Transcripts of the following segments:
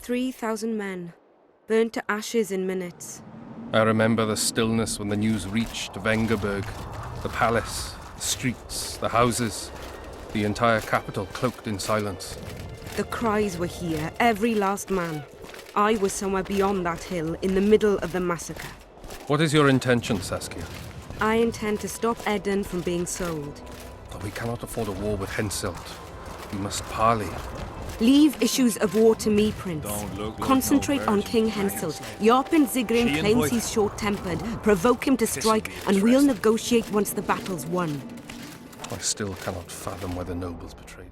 3,000 men, burnt to ashes in minutes. I remember the stillness when the news reached Vengerberg. The palace, the streets, the houses, the entire capital cloaked in silence. The cries were here, every last man. I was somewhere beyond that hill, in the middle of the massacre. What is your intention, Saskia? I intend to stop Edirn from being sold. But we cannot afford a war with Henselt. We must parley. Leave issues of war to me, Prince. Concentrate on King Henselt. Yarpen Zigrin claims he's short-tempered. Provoke him to strike, and we'll negotiate once the battle's won. I still cannot fathom why the nobles betrayed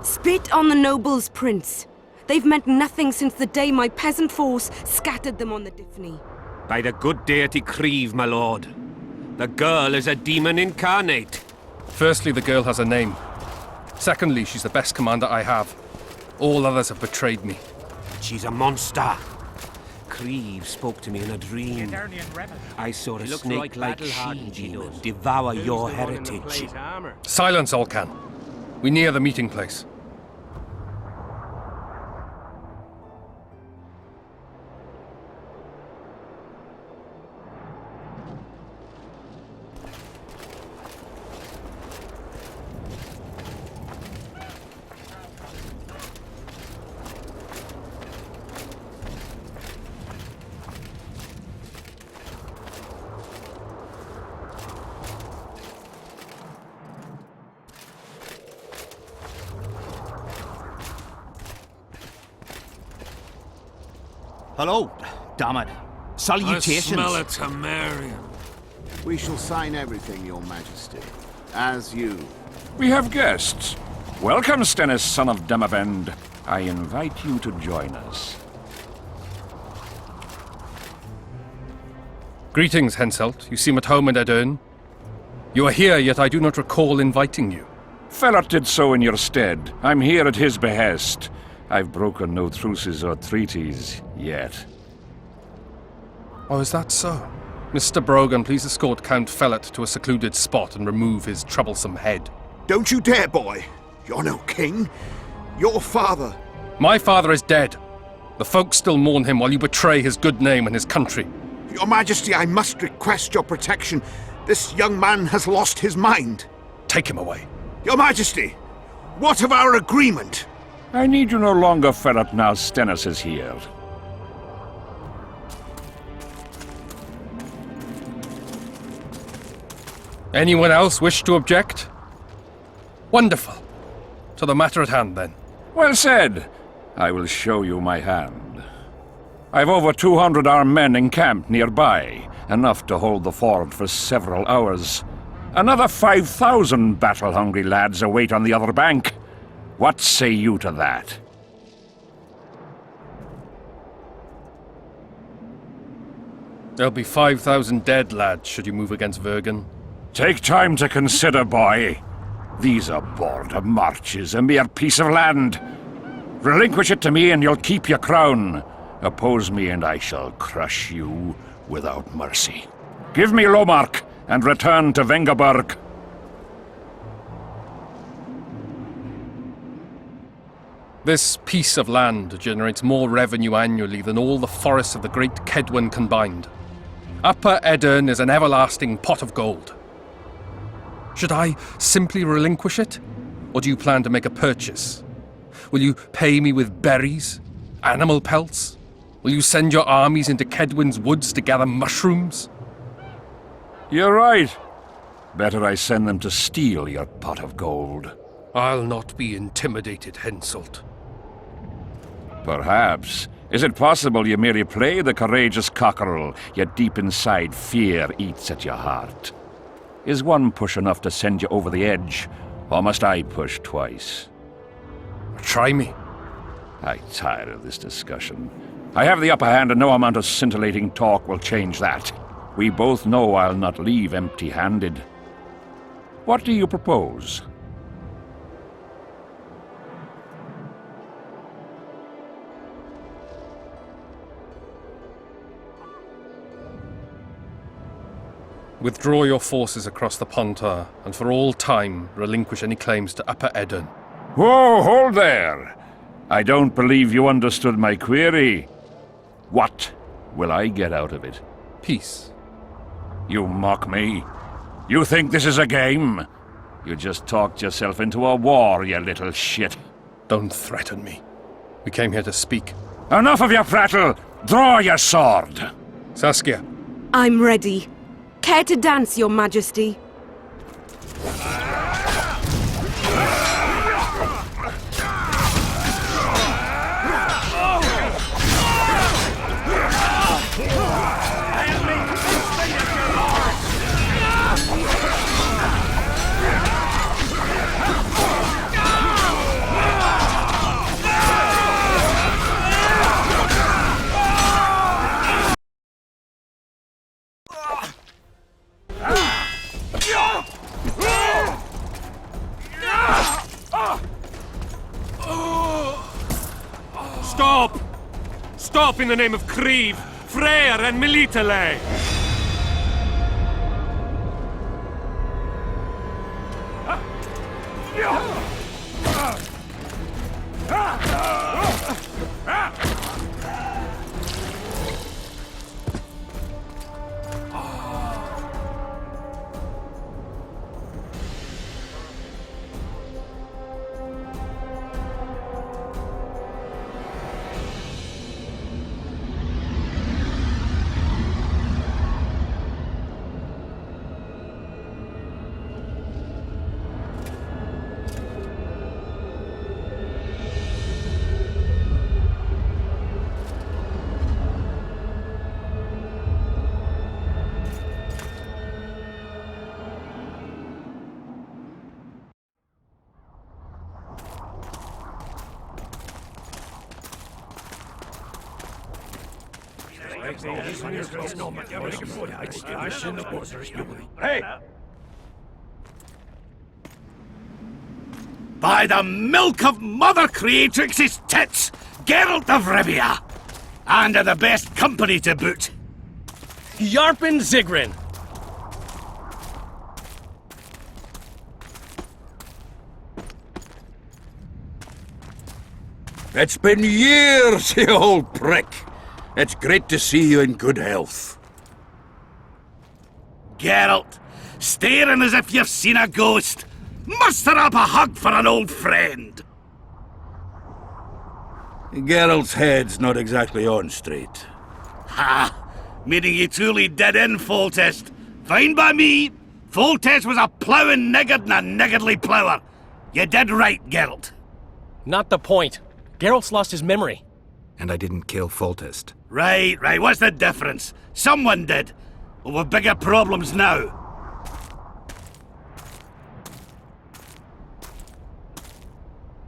us. Spit on the nobles, Prince. They've meant nothing since the day my peasant force scattered them on the Dyfni. By the good deity Creve, my lord. The girl is a demon incarnate. Firstly, the girl has a name. Secondly, she's the best commander I have. All others have betrayed me. She's a monster. Creve spoke to me in a dream. I saw a snake like she-demon devour your heritage. Silence, Alcan. We near the meeting place. Hello, damn it. Salutations. I smell a Temerian. We shall sign everything, Your Majesty. As you. We have guests. Welcome, Stennis, son of Demavend. I invite you to join us. Greetings, Henselt. You seem at home in Edirn. You are here, yet I do not recall inviting you. Felot did so in your stead. I'm here at his behest. I've broken no truces or treaties yet. Oh, is that so? Mr. Brogan, please escort Count Felot to a secluded spot and remove his troublesome head. Don't you dare, boy! You're no king. Your father. My father is dead. The folk still mourn him while you betray his good name and his country. Your Majesty, I must request your protection. This young man has lost his mind. Take him away. Your Majesty, what of our agreement? I need you no longer, Felot, now Stennis is here. Anyone else wish to object? Wonderful. To the matter at hand, then. Well said. I will show you my hand. I've over 200 armed men encamped nearby, enough to hold the fort for several hours. Another 5,000 battle-hungry lads await on the other bank. What say you to that? There'll be 5,000 dead lads should you move against Vergen. Take time to consider, boy. These are border marches, a mere piece of land. Relinquish it to me and you'll keep your crown. Oppose me and I shall crush you without mercy. Give me Lomark and return to Vengerberg. This piece of land generates more revenue annually than all the forests of the great Kedwen combined. Upper Edirn is an everlasting pot of gold. Should I simply relinquish it? Or do you plan to make a purchase? Will you pay me with berries? Animal pelts? Will you send your armies into Kedwen's woods to gather mushrooms? You're right. Better I send them to steal your pot of gold. I'll not be intimidated, Henselt. Perhaps. Is it possible you merely play the courageous cockerel, yet deep inside fear eats at your heart? Is one push enough to send you over the edge, or must I push twice? Try me. I'm tired of this discussion. I have the upper hand and no amount of scintillating talk will change that. We both know I'll not leave empty-handed. What do you propose? Withdraw your forces across the Pontar, and for all time relinquish any claims to Upper Edirn. Whoa, hold there! I don't believe you understood my query. What will I get out of it? Peace. You mock me? You think this is a game? You just talked yourself into a war, you little shit. Don't threaten me. We came here to speak. Enough of your prattle! Draw your sword! Saskia, I'm ready. Care to dance, Your Majesty? Stop! Stop in the name of Kriv, Freyr and Melitele! Hey! By the milk of Mother Creatrix's tits, Geralt of Rivia! And of the best company to boot. Yarpen Zigrin! It's been years, you old prick. It's great to see you in good health. Geralt, staring as if you've seen a ghost. Muster up a hug for an old friend. Geralt's head's not exactly on straight. Ha! Meaning you truly did in Foltest. Fine by me. Foltest was a ploughing niggard and a niggardly plougher. You did right, Geralt. Not the point. Geralt's lost his memory. And I didn't kill Foltest. Right. What's the difference? Someone did. Well, we've bigger problems now.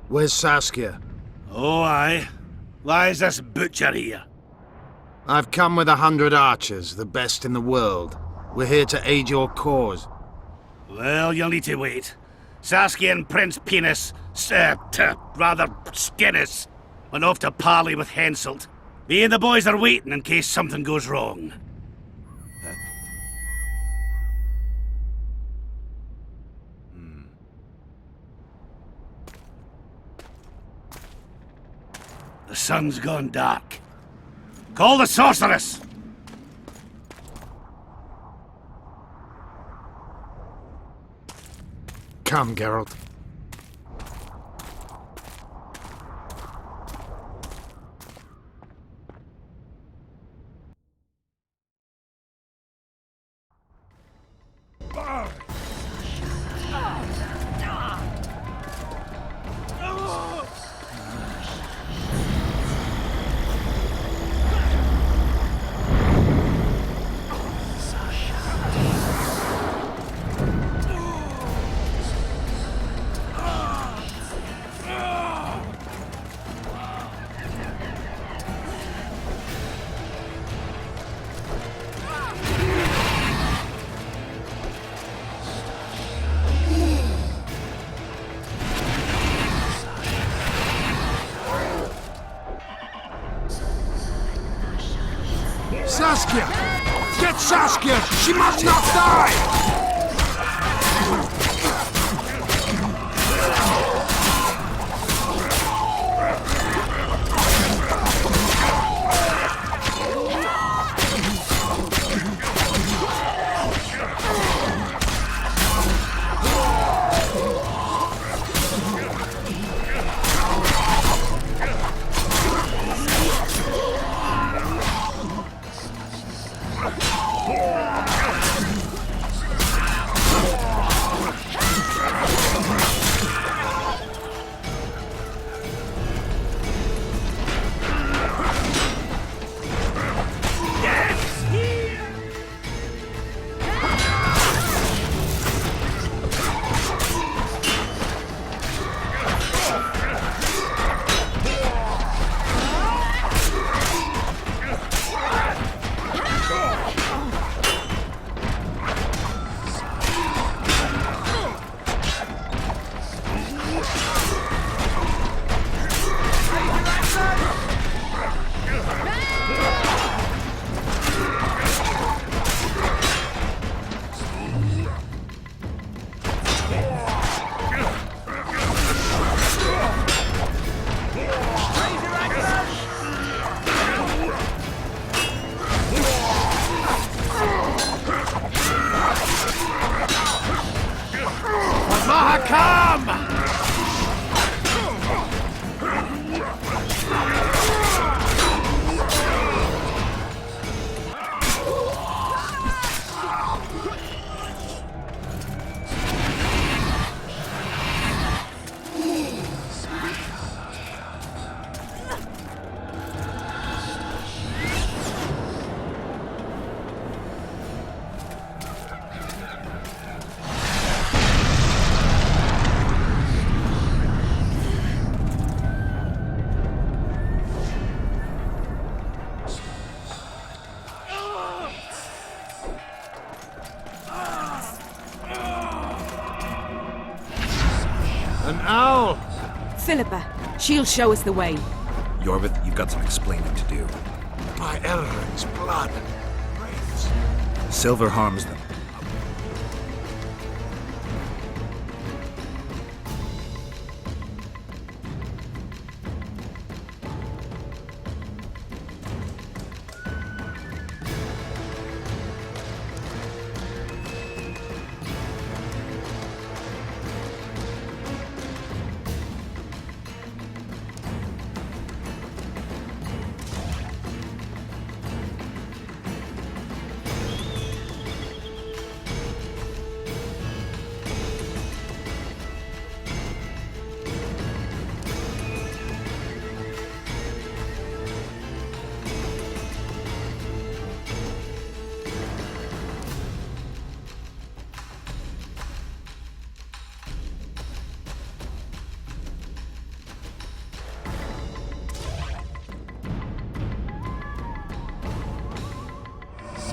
Where's Saskia? Oh, aye. Why's this butcher here? I've come with 100 archers, the best in the world. We're here to aid your cause. Well, you'll need to wait. Saskia and Prince Penis, rather Skinnis, went off to parley with Henselt. Me and the boys are waiting in case something goes wrong. The sun's gone dark. Call the sorceress! Come, Geralt. Saskia! Get Saskia! She must not die! An owl! Philippa, she'll show us the way. Yorvith, you've got some explaining to do. By Elrond's blood. Wraiths. Silver harms them.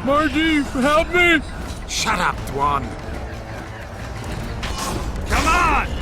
Margie, help me! Shut up, Dwan. Come on!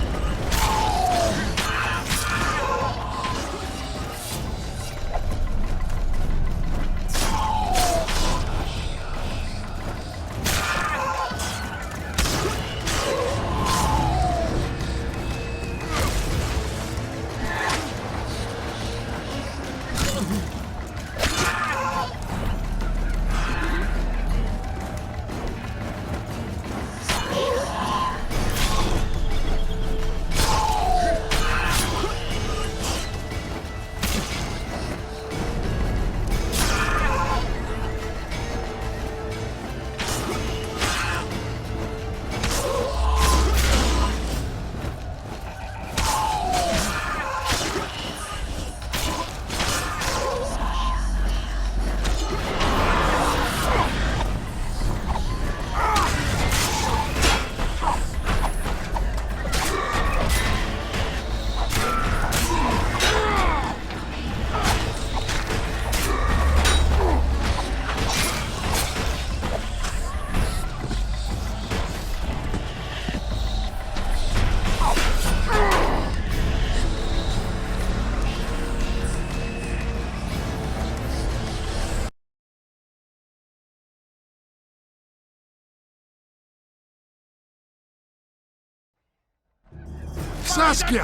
Saskia!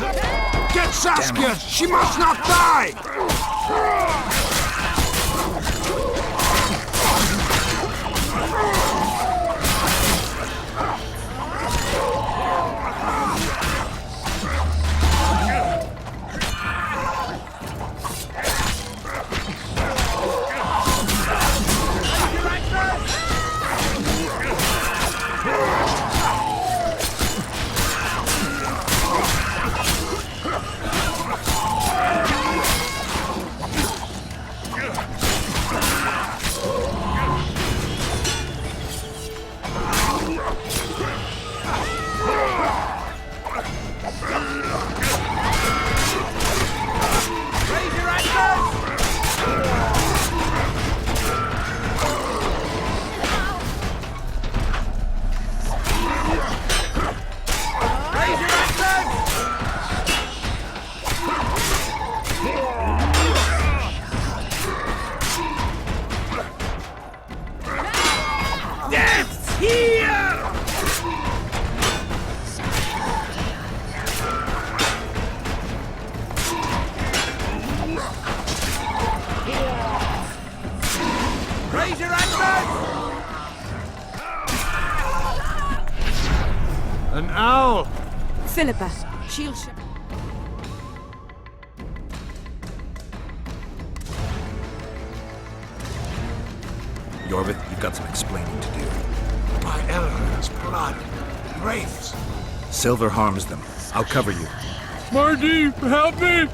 Get Saskia! She must not die! An owl! Philippa, shield ship. Yorvith, you've got some explaining to do. My elders' blood. Wraiths. Silver harms them. I'll cover you. Marty, help me!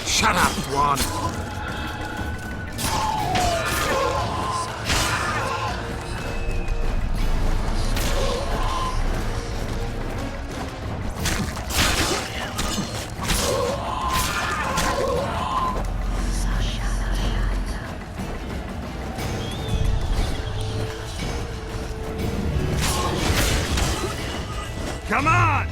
Shut up, Dwan. Come on!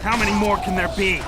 How many more can there be?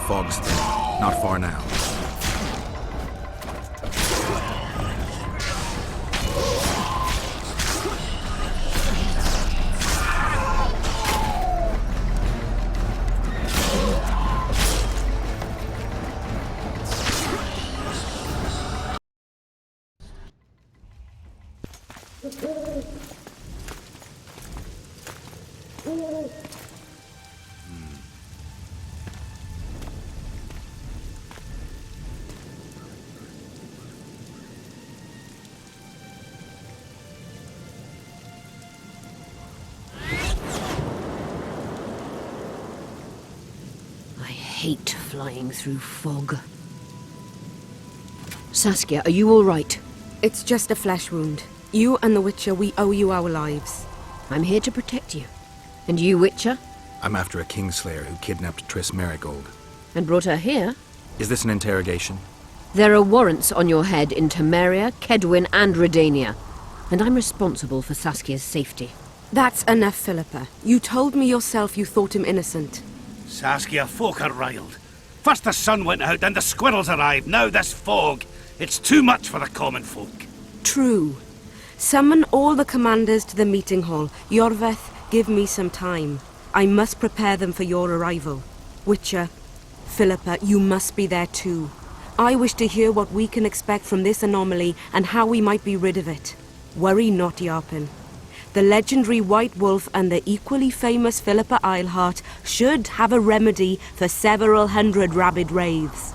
fog's thin. Not far now. I hate flying through fog. Saskia, are you all right? It's just a flesh wound. You and the Witcher, we owe you our lives. I'm here to protect you. And you, Witcher? I'm after a Kingslayer who kidnapped Triss Merigold. And brought her here? Is this an interrogation? There are warrants on your head in Temeria, Kedwin, and Redania. And I'm responsible for Saskia's safety. That's enough, Philippa. You told me yourself you thought him innocent. Saskia, folk are riled. First the sun went out, then the squirrels arrived, now this fog. It's too much for the common folk. True. Summon all the commanders to the meeting hall. Yorveth, give me some time. I must prepare them for your arrival. Witcher, Philippa, you must be there too. I wish to hear what we can expect from this anomaly and how we might be rid of it. Worry not, Yarpen. The legendary White Wolf and the equally famous Philippa Eilhart should have a remedy for several hundred rabid wraiths.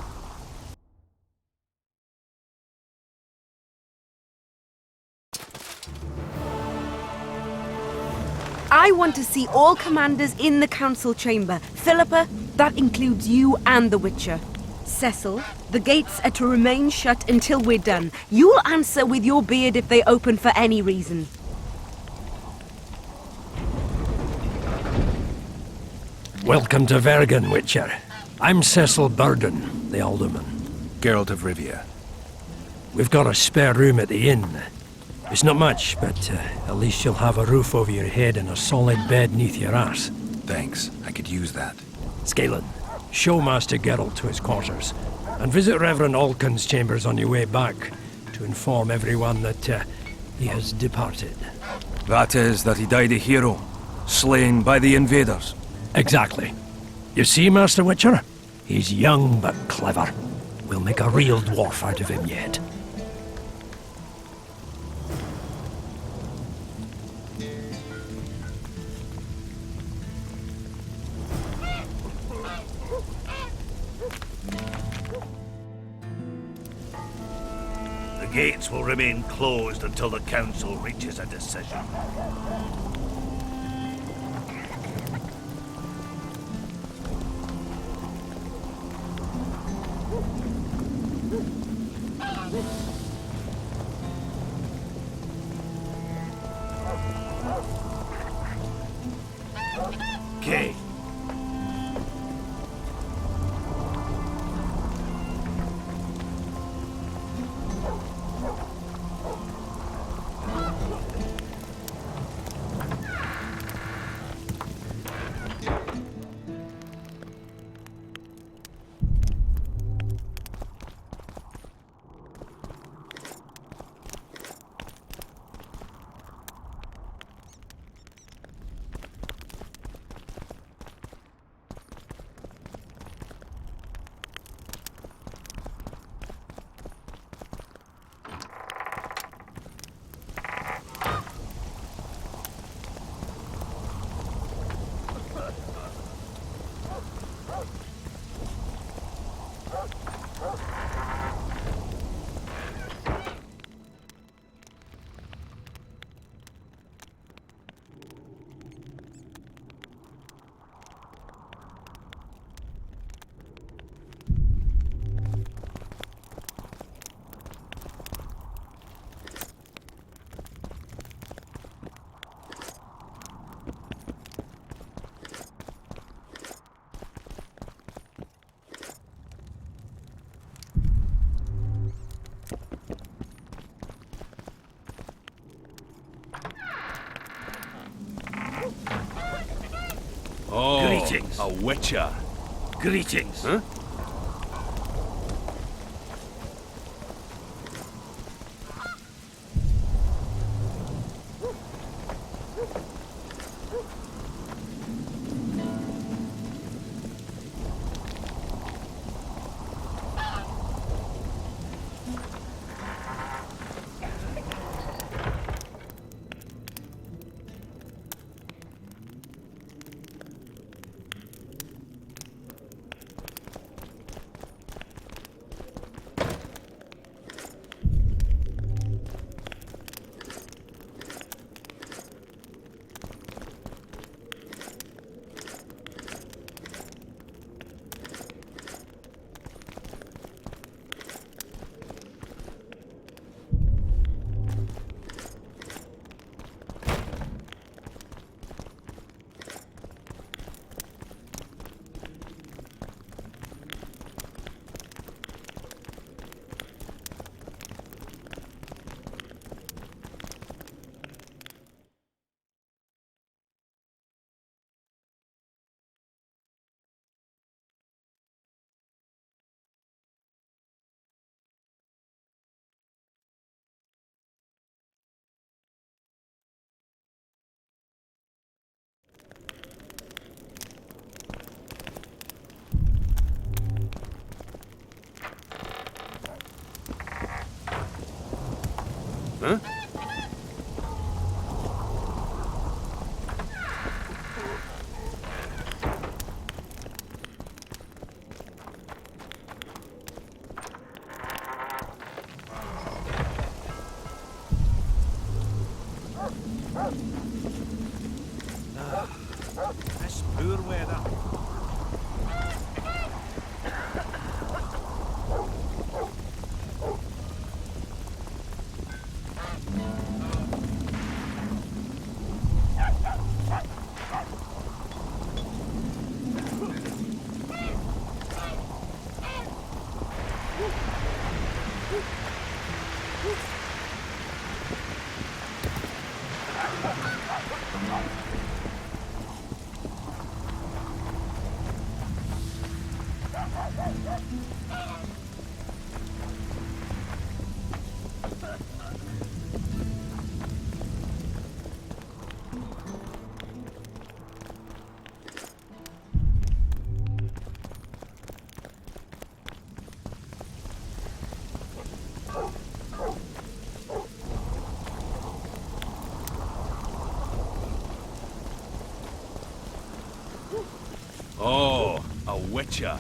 I want to see all commanders in the council chamber. Philippa, that includes you and the Witcher. Cecil, the gates are to remain shut until we're done. You'll answer with your beard if they open for any reason. Welcome to Vergen, Witcher. I'm Cecil Burden, the Alderman. Geralt of Rivia. We've got a spare room at the inn. It's not much, but at least you'll have a roof over your head and a solid bed neath your ass. Thanks. I could use that. Scalen, show Master Geralt to his quarters, and visit Reverend Alcon's chambers on your way back to inform everyone that he has departed. That is, that he died a hero, slain by the invaders. Exactly. You see, Master Witcher? He's young but clever. We'll make a real dwarf out of him yet. The gates will remain closed until the council reaches a decision. Okay. Oh, Greetings. a Witcher. Greetings. Huh? Huh? This poor weather. Oh, a witcher.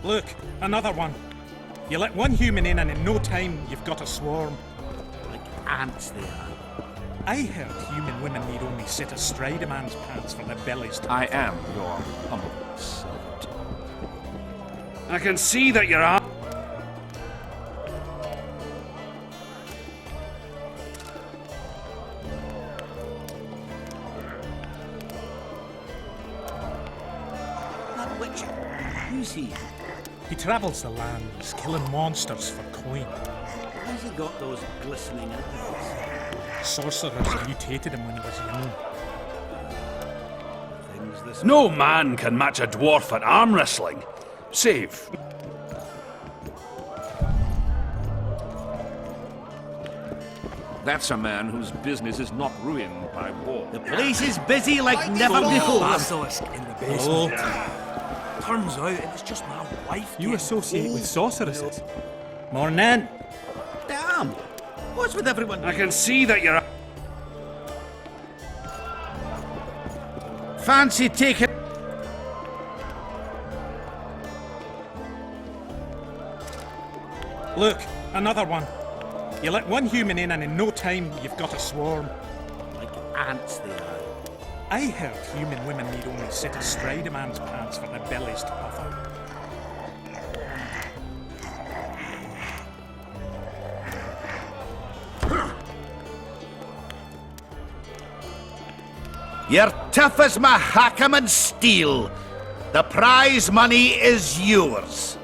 Look, another one. You let one human in and in no time you've got a swarm. Like ants they are. I heard human women need only sit astride a man's pants for their bellies to... I am your humble servant. I can see that you're on. Witcher? Who's he? He travels the lands, killing monsters for coin. Why's he got those glistening eyes? Sorcerers mutated him when he was young. Things this No man can match a dwarf at arm wrestling. Save. That's a man whose business is not ruined by war. The place is busy like never before. Basilisk in the basement. Turns out it was just my wife. You associate with sorceresses. Morning. Damn! What's with everyone? I can see that you're... Fancy taking... Look, another one. You let one human in and in no time you've got a swarm. Like ants they are. I heard human women need only sit astride a man's pants for their bellies to puff out. You're tough as Mahakam steel. The prize money is yours.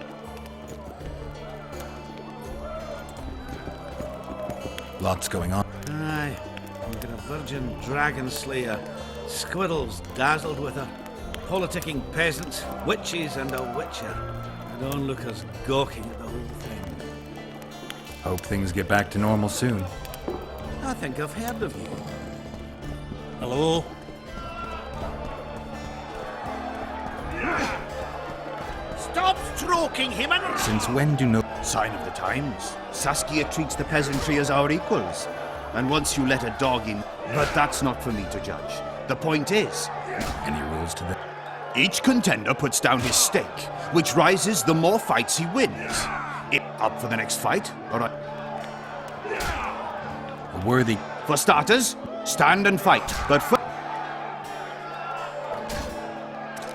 Lots going on. Aye, we've got a virgin dragon slayer, squirrels dazzled with her, politicking peasants, witches and a witcher, and onlookers gawking at the whole thing. Hope things get back to normal soon. I think I've heard of you. Hello? Stop stroking him and... Since when do no... Sign of the times. Saskia treats the peasantry as our equals. And once you let a dog in, but that's not for me to judge. The point is, Any rules to the... each contender puts down his stake, which rises the more fights he wins. Up for the next fight, or A worthy... for starters, stand and fight. But for...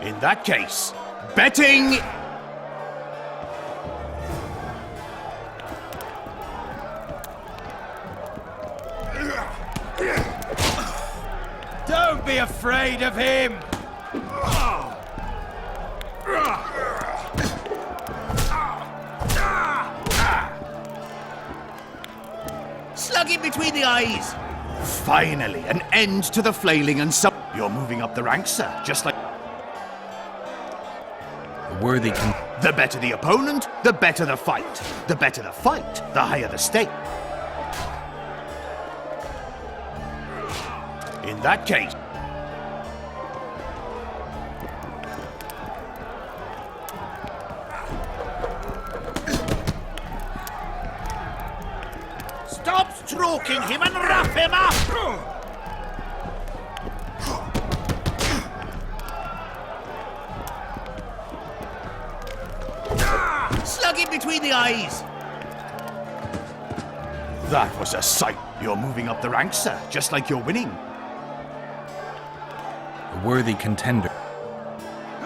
in that case, betting... Don't be afraid of him! Slug him between the eyes! Finally, an end to the flailing and some... You're moving up the ranks, sir, just like... A worthy The better the opponent, the better the fight. The better the fight, the higher the stake. In that case... Stop stroking him and wrap him up! Slug him between the eyes! That was a sight. You're moving up the ranks, sir, just like you're winning. A worthy contender.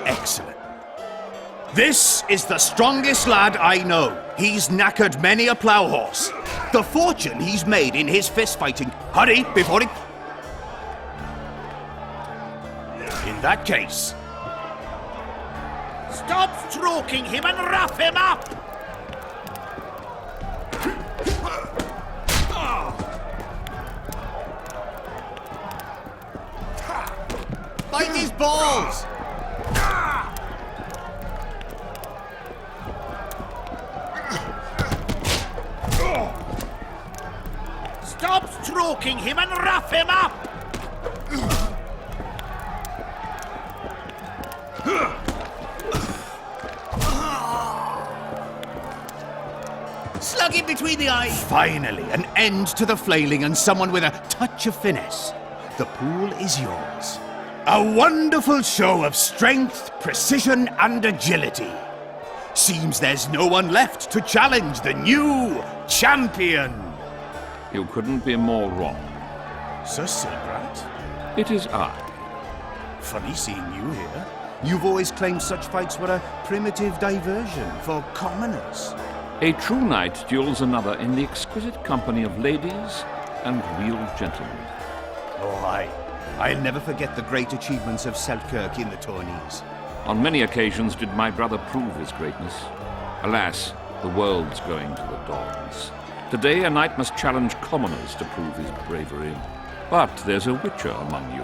Excellent. This is the strongest lad I know. He's knackered many a plough horse. The fortune he's made in his fist fighting. Hurry, before he... In that case... Stop stroking him and wrap him up! Bite his balls! Stop stroking him and wrap him up! Slug him between the eyes! Finally, an end to the flailing and someone with a touch of finesse. The pool is yours. A wonderful show of strength, precision, and agility. Seems there's no one left to challenge the new champion. You couldn't be more wrong. Sir Silbrat? It is I. Funny seeing you here. You've always claimed such fights were a primitive diversion for commoners. A true knight duels another in the exquisite company of ladies and real gentlemen. Oh, I'll never forget the great achievements of Selkirk in the tourneys. On many occasions did my brother prove his greatness. Alas, the world's going to the dogs. Today a knight must challenge commoners to prove his bravery. But there's a witcher among you,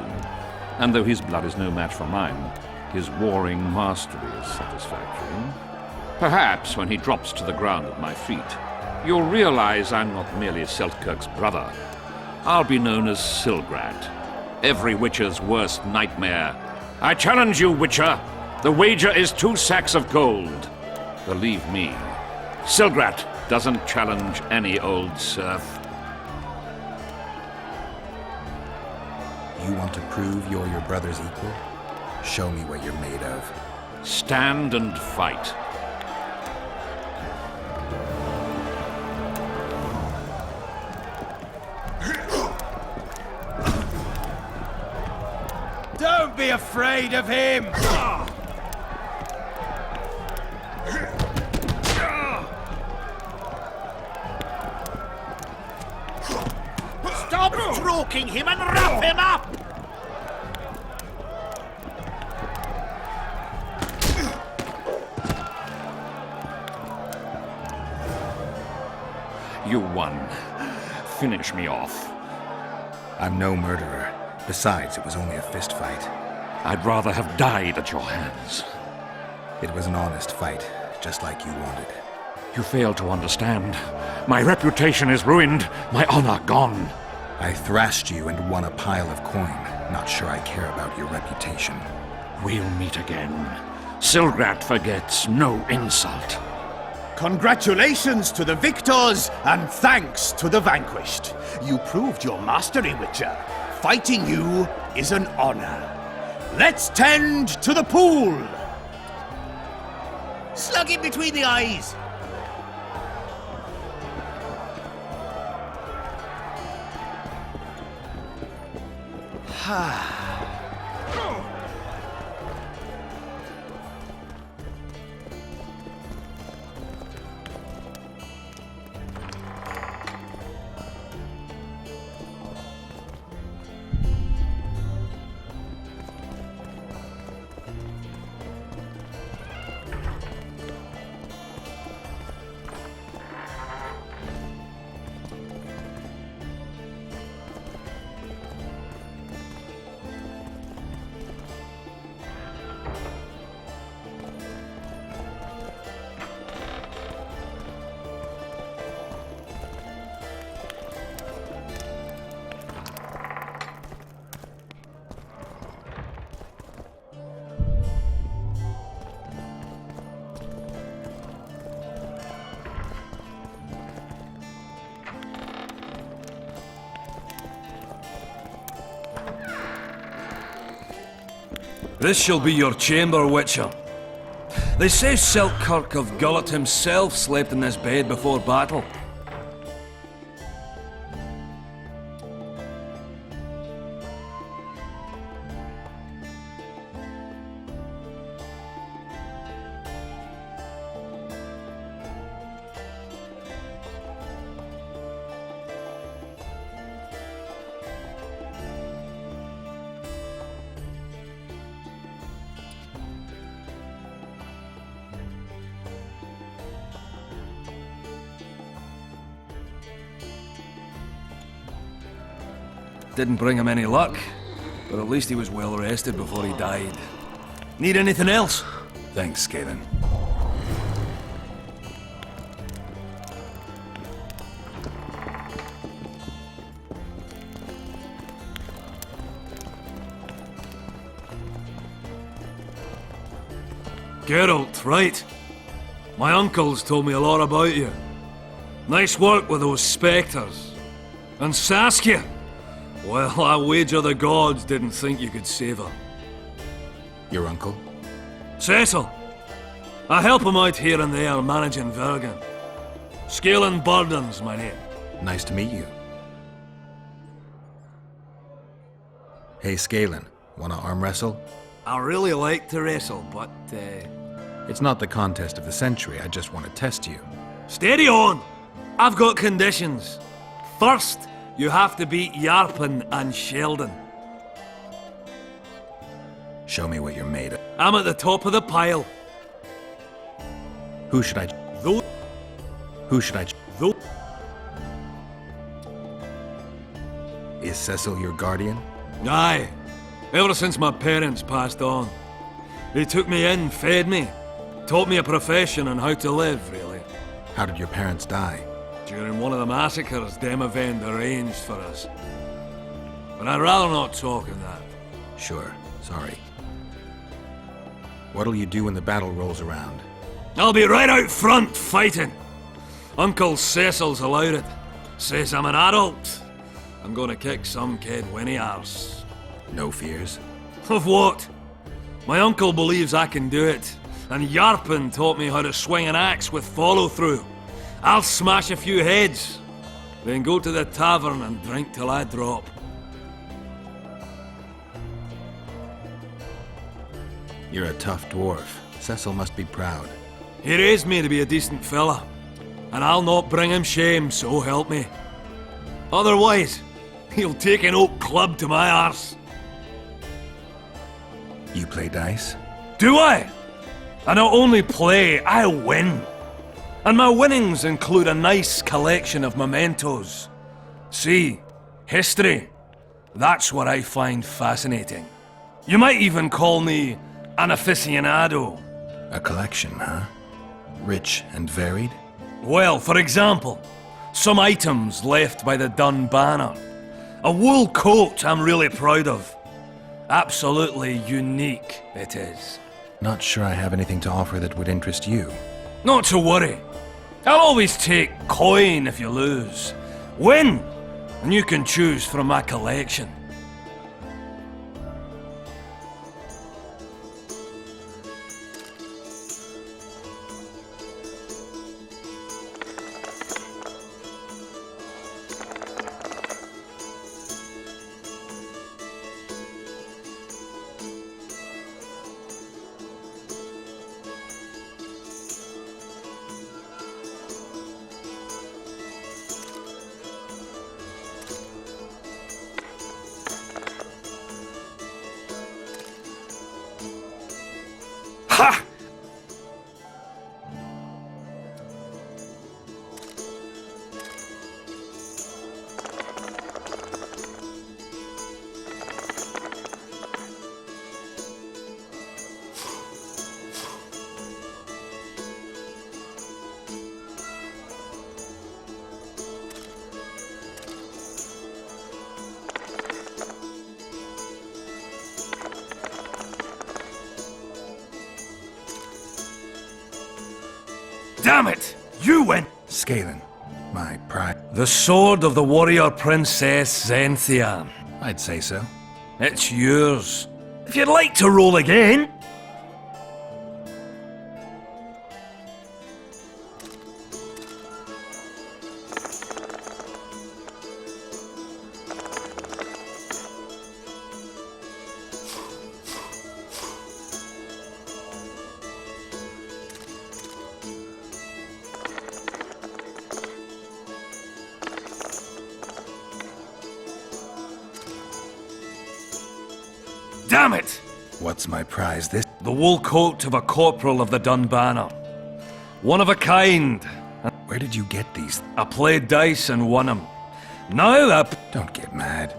and though his blood is no match for mine, his warring mastery is satisfactory. Perhaps when he drops to the ground at my feet, you'll realize I'm not merely Seltkirk's brother. I'll be known as Silgrat, every witcher's worst nightmare. I challenge you, Witcher. The wager is 2 sacks of gold. Believe me, Silgrat doesn't challenge any old serf. You want to prove you're your brother's equal? Show me what you're made of. Stand and fight. Don't be afraid of him! Stop stroking him and wrap him up! You won. Finish me off. I'm no murderer. Besides, it was only a fist fight. I'd rather have died at your hands. It was an honest fight, just like you wanted. You fail to understand. My reputation is ruined, my honor gone. I thrashed you and won a pile of coin. Not sure I care about your reputation. We'll meet again. Silgrat forgets no insult. Congratulations to the victors, and thanks to the vanquished. You proved your mastery, Witcher. Fighting you is an honor. Let's tend to the pool! Slug him between the eyes! This shall be your chamber, Witcher. They say Seltkirk of Gullet himself slept in this bed before battle. Didn't bring him any luck, but at least he was well rested before he died. Need anything else? Thanks, Skaven. Geralt, right. My uncles told me a lot about you. Nice work with those spectres. And Saskia! Well, I wager the gods didn't think you could save her. Your uncle? Cecil! I help him out here and there managing Vergen. Scalen Burden's my name. Nice to meet you. Hey, Scalen, wanna arm wrestle? I really like to wrestle, but, It's not the contest of the century, I just want to test you. Steady on! I've got conditions. First, you have to beat Yarpen and Sheldon. Show me what you're made of. I'm at the top of the pile. Who should I... Though... Who should I... Though... Is Cecil your guardian? Aye. Ever since my parents passed on. They took me in, fed me, taught me a profession and how to live, really. How did your parents die? During one of the massacres Demavend arranged for us. But I'd rather not talk of that. Sure, sorry. What'll you do when the battle rolls around? I'll be right out front, fighting. Uncle Cecil's allowed it. Says I'm an adult. I'm gonna kick some kid when he arse. No fears? Of what? My uncle believes I can do it, and Yarpen taught me how to swing an axe with follow-through. I'll smash a few heads, then go to the tavern and drink till I drop. You're a tough dwarf. Cecil must be proud. He raised me to be a decent fella, and I'll not bring him shame, so help me. Otherwise, he'll take an oak club to my arse. You play dice? Do I? I not only play, I win. And my winnings include a nice collection of mementos. See, history. That's what I find fascinating. You might even call me an aficionado. A collection, huh? Rich and varied? Well, for example, some items left by the Dun Banner. A wool coat I'm really proud of. Absolutely unique, it is. Not sure I have anything to offer that would interest you. Not to worry. I'll always take coin if you lose. Win, and you can choose from my collection. Ha! Damn it! You win! Scalen, my pride. The sword of the warrior princess Zenthia. I'd say so. It's yours. If you'd like to roll again. Damn it! What's my prize this? The wool coat of a corporal of the Dun Banner. One of a kind. Where did you get these? I played dice and won them. Now Don't get mad.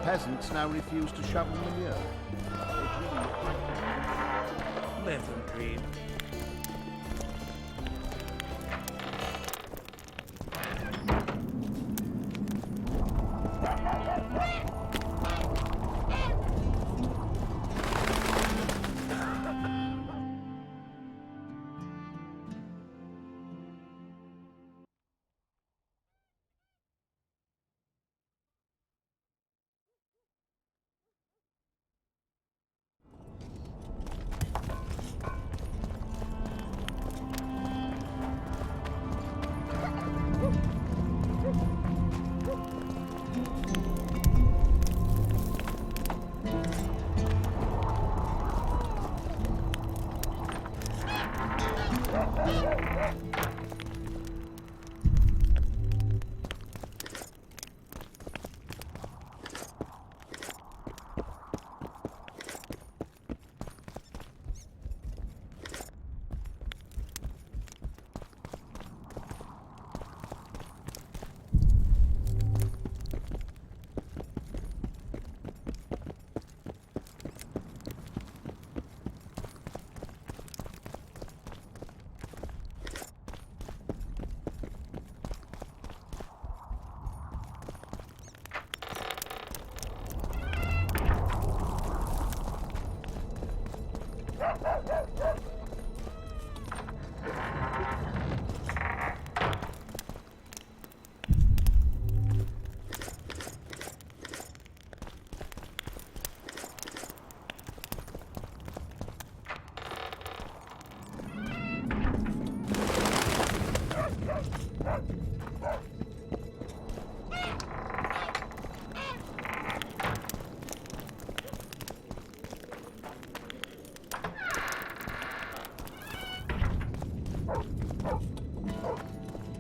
Peasants now refuse to shovel manure. Let them dream.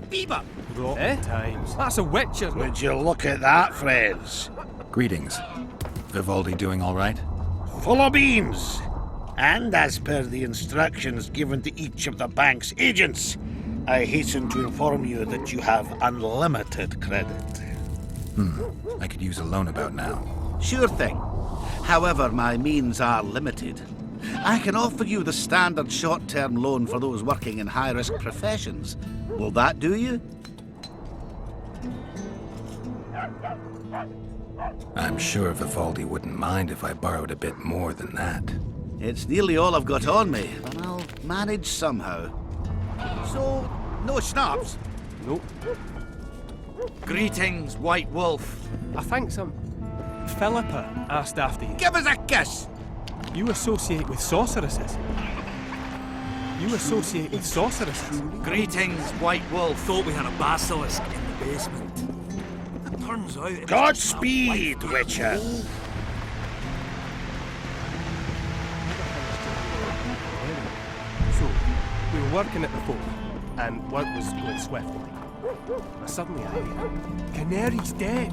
Bieber! Rotten times. That's a witcher. Would you look at that, friends? Greetings. Vivaldi doing all right? Full of beans! And as per the instructions given to each of the bank's agents, I hasten to inform you that you have unlimited credit. I could use a loan about now. Sure thing. However, my means are limited. I can offer you the standard short-term loan for those working in high-risk professions. Will that do you? I'm sure Vivaldi wouldn't mind if I borrowed a bit more than that. It's nearly all I've got on me, but I'll manage somehow. So, no schnapps? Nope. Greetings, White Wolf. I think some... Philippa asked after you. Give us a kiss! You associate with sorceresses. You associate with sorceresses. Greetings, White Wolf. Thought we had a basilisk in the basement. It turns out... it was Godspeed, Witcher! So, we were working at the fort, and work was going swiftly. And suddenly I hear, Canary's dead!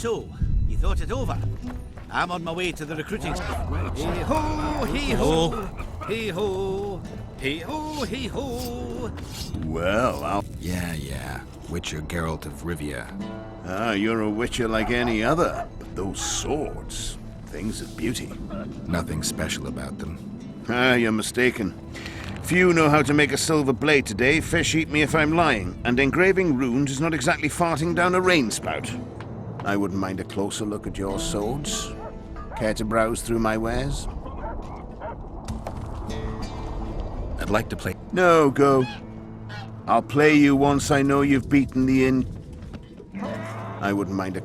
So, you thought it over? I'm on my way to the recruiting. Hey-ho, hey-ho, hey-ho, hey-ho, hey-ho. Well, I'll... Yeah. Witcher Geralt of Rivia. Ah, you're a witcher like any other. But those swords, things of beauty. Nothing special about them. Ah, you're mistaken. Few know how to make a silver blade today. Fish eat me if I'm lying. And engraving runes is not exactly farting down a rain spout. I wouldn't mind a closer look at your swords. Care to browse through my wares? I'd like to play... No, go. I'll play you once I know you've beaten the inn. I wouldn't mind a...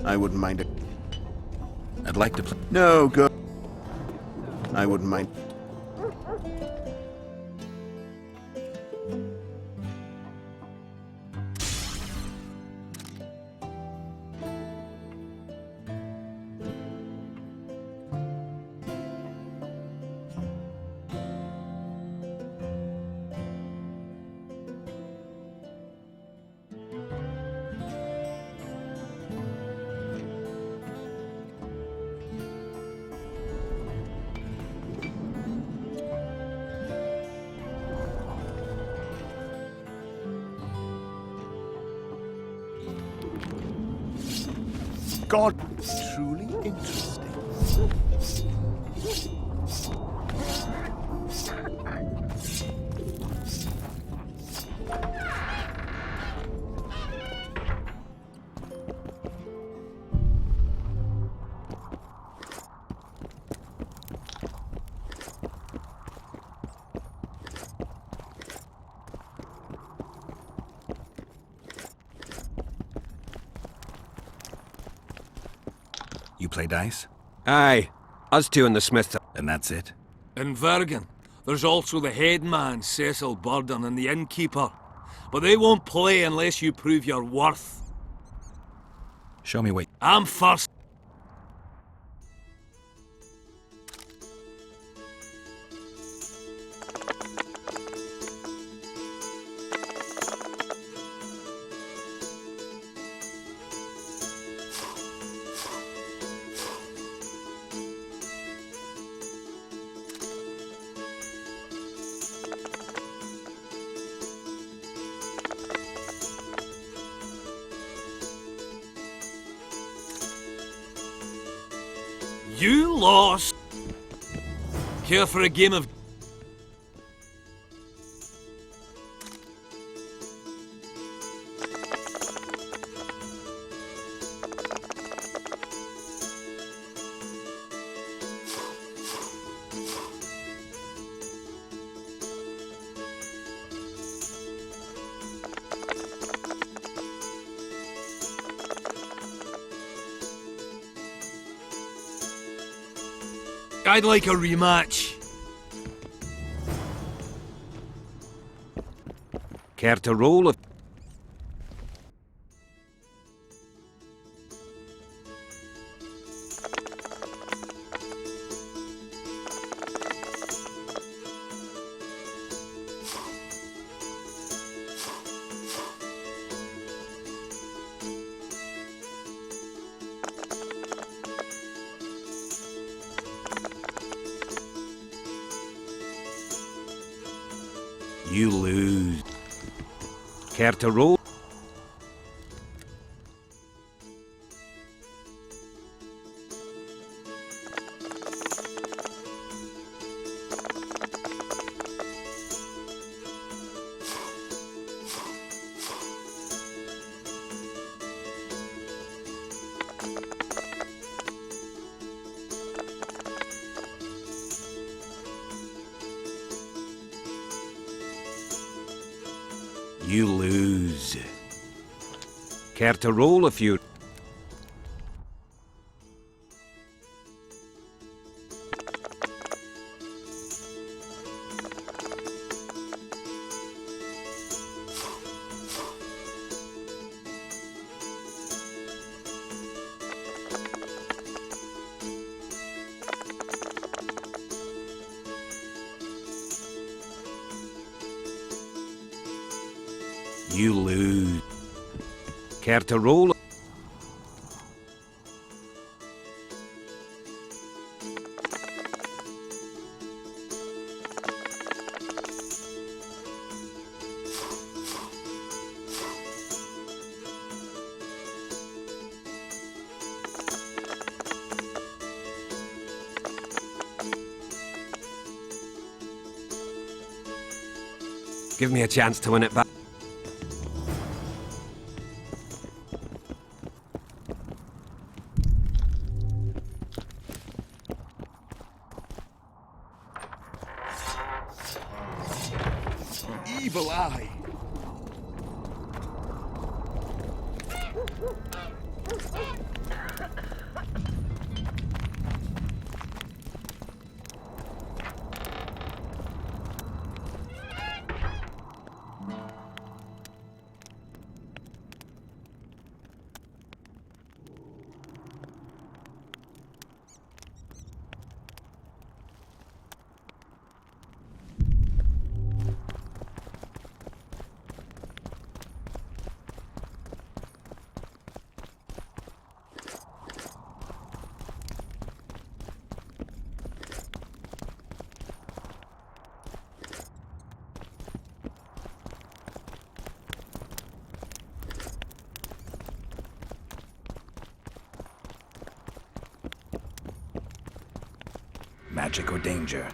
I wouldn't mind it. I'd like to play... No, go. I wouldn't mind. God, truly interesting. You play dice? Aye. Us two and the smith. And that's it? In Vergen, there's also the headman, Cecil Burden, and the innkeeper. But they won't play unless you prove your worth. Show me what... I'm first. You lost. Care for a game of... I'd like a rematch. Care to roll a... You lose. Care to roll? You lose. Care to roll a few? You lose. Care to roll? Give me a chance to win it back. Evil eye. Magic or danger?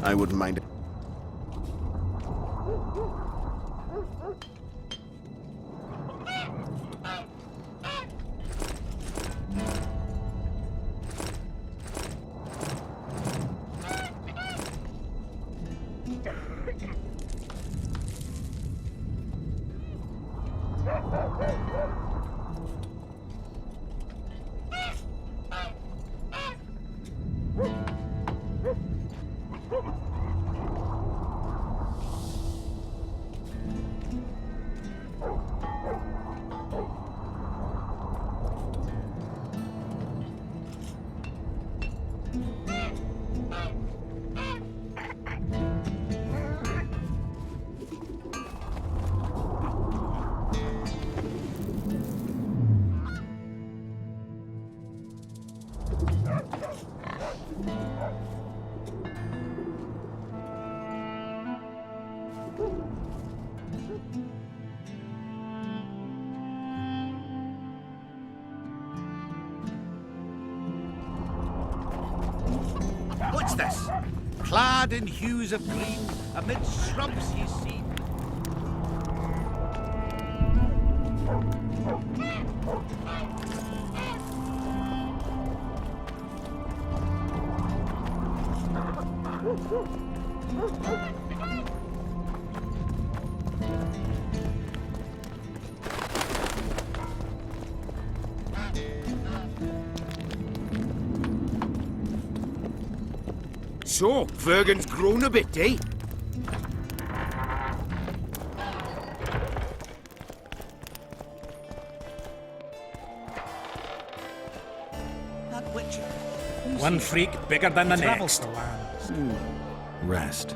I wouldn't mind it. What's this? Clad in hues of green, amid shrubs ye see. So, Vergen's grown a bit, eh? That witcher. One freak bigger than the Travels next. the lands. Rest.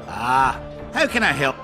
Ah, how can I help?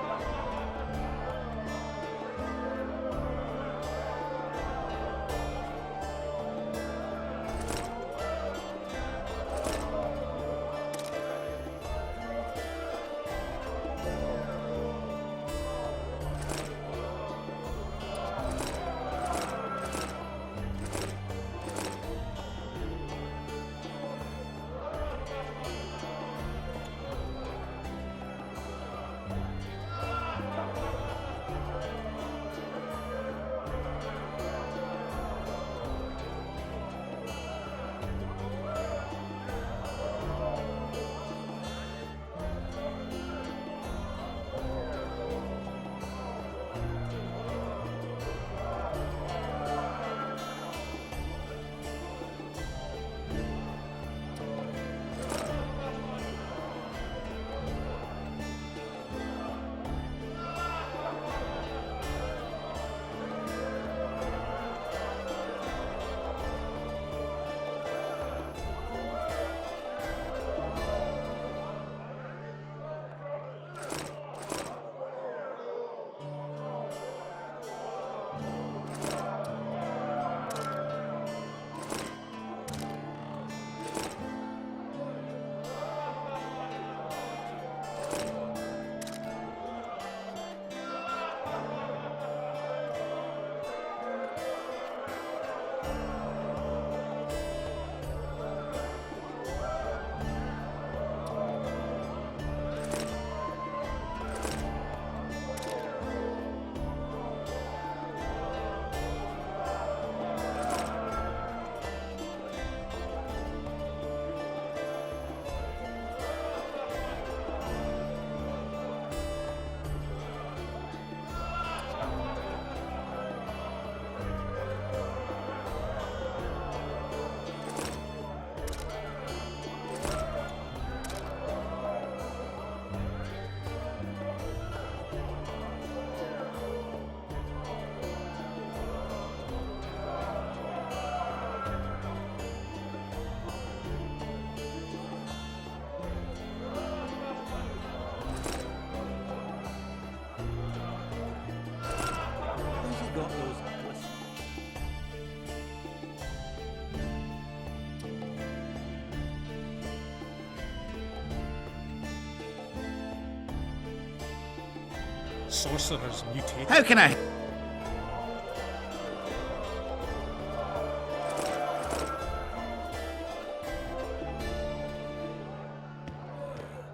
Sorcerers mutate. How can I?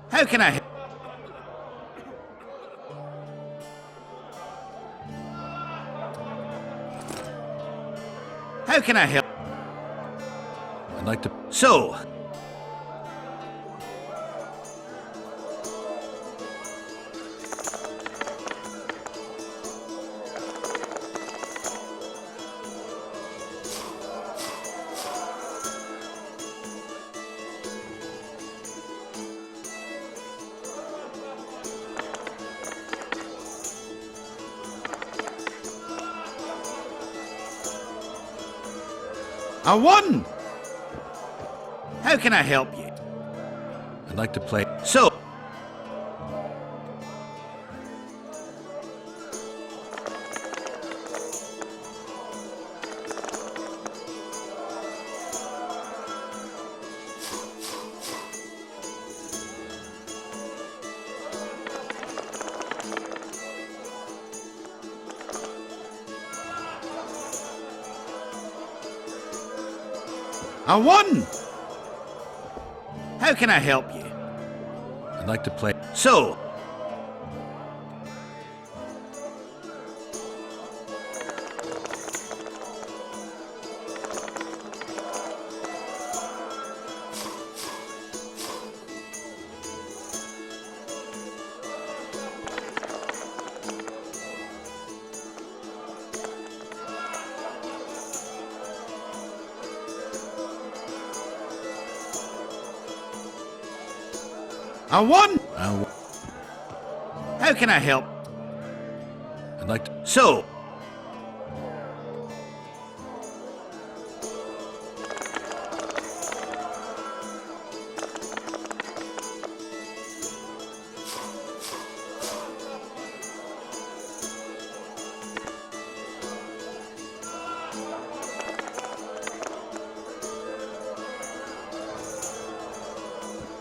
How can I? How can I help? I'd like to... So, I won! How can I help you? I'd like to play... So... I won! How can I help you? I'd like to play. So, I won! How can I help? I'd like to. So,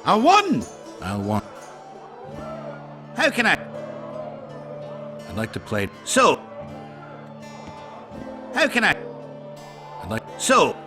I won! I'll want. How can I? I'd like to play. So, how can I? I'd like. So,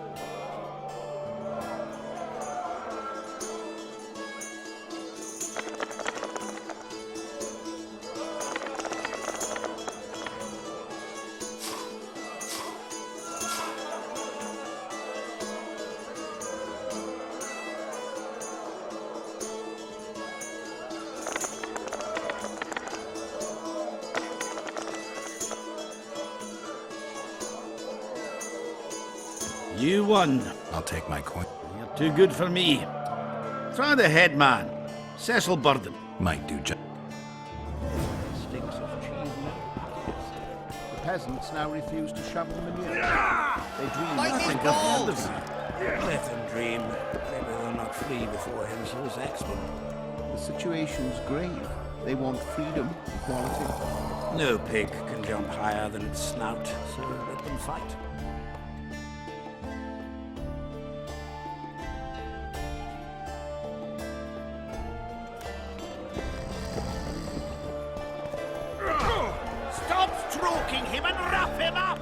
you won. I'll take my coin. You're too good for me. Try the head man, Cecil Burden. Might do just. Sticks of cheese The peasants now refuse to shovel manure. They dream nothing of the Let them dream. Maybe they'll not flee before Hensel's axeman. The situation's grave. They want freedom, equality. No pig can jump higher than its snout, so let them fight. Stop stroking him and wrap him up!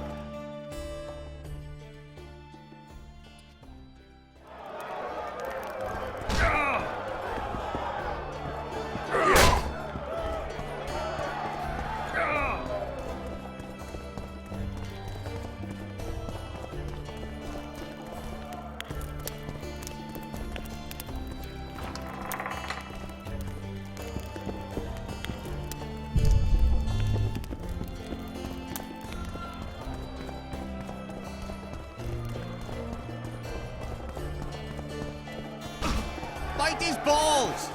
Bite his balls!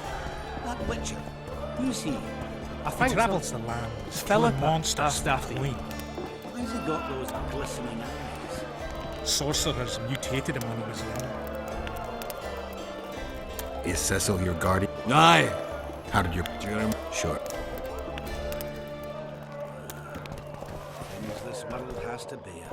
That Witcher, who's he? I think travels the land, Philip monsters asked after Queen. Why's he got those glistening eyes? Sorcerers mutated him when he was young. Is Cecil your guardian? Aye. How did your. Jeremy. Sure. Things this world has to bear.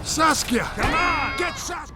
Saskia! Come on! Get Saskia!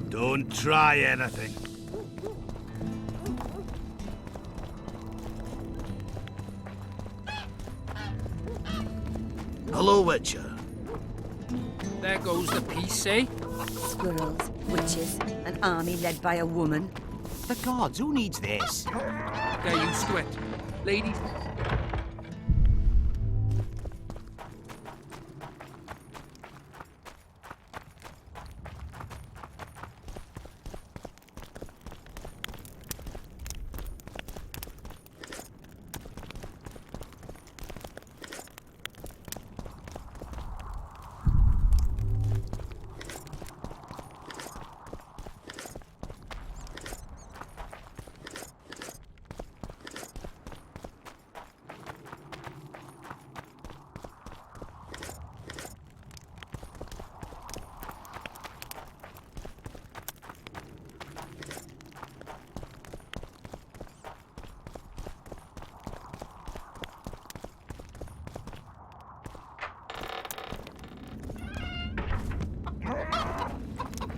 Don't try anything. A Hello, Witcher. There goes the peace, eh? Squirrels, witches, an army led by a woman. The gods, who needs this? They're used to it. Ladies,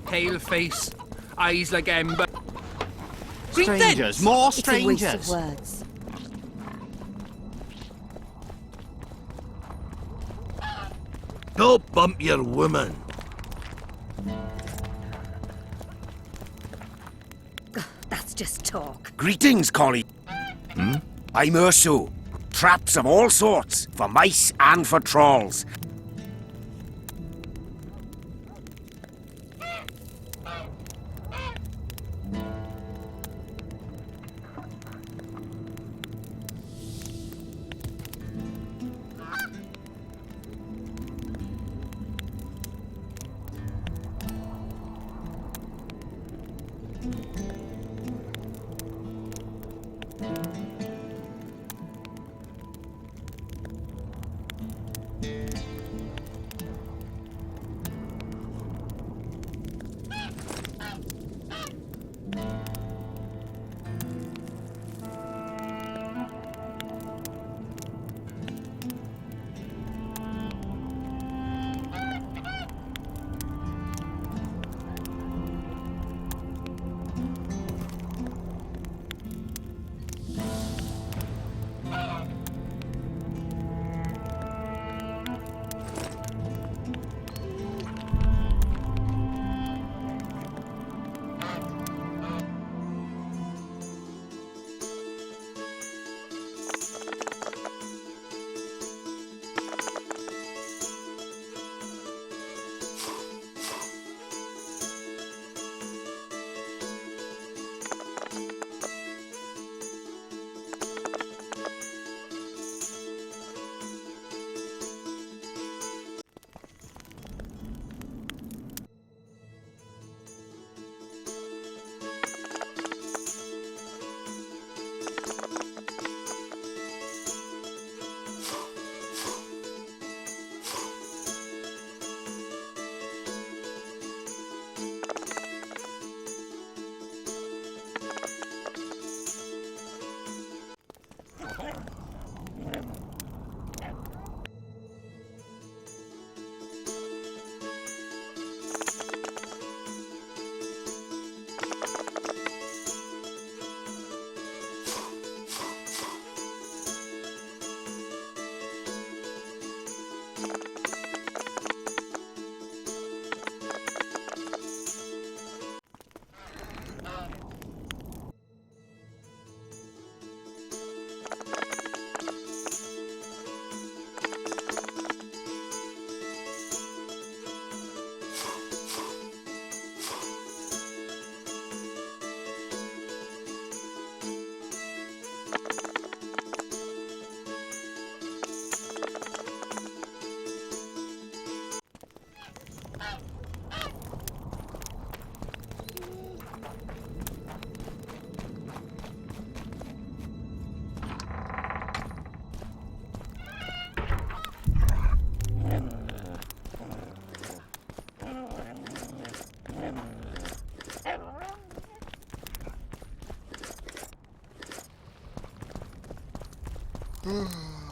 pale face, eyes like ember. Strangers, more strangers. It's a waste of words. Don't bump your woman. That's just talk. Greetings, Collie. I'm Urso. Traps of all sorts, for mice and for trolls.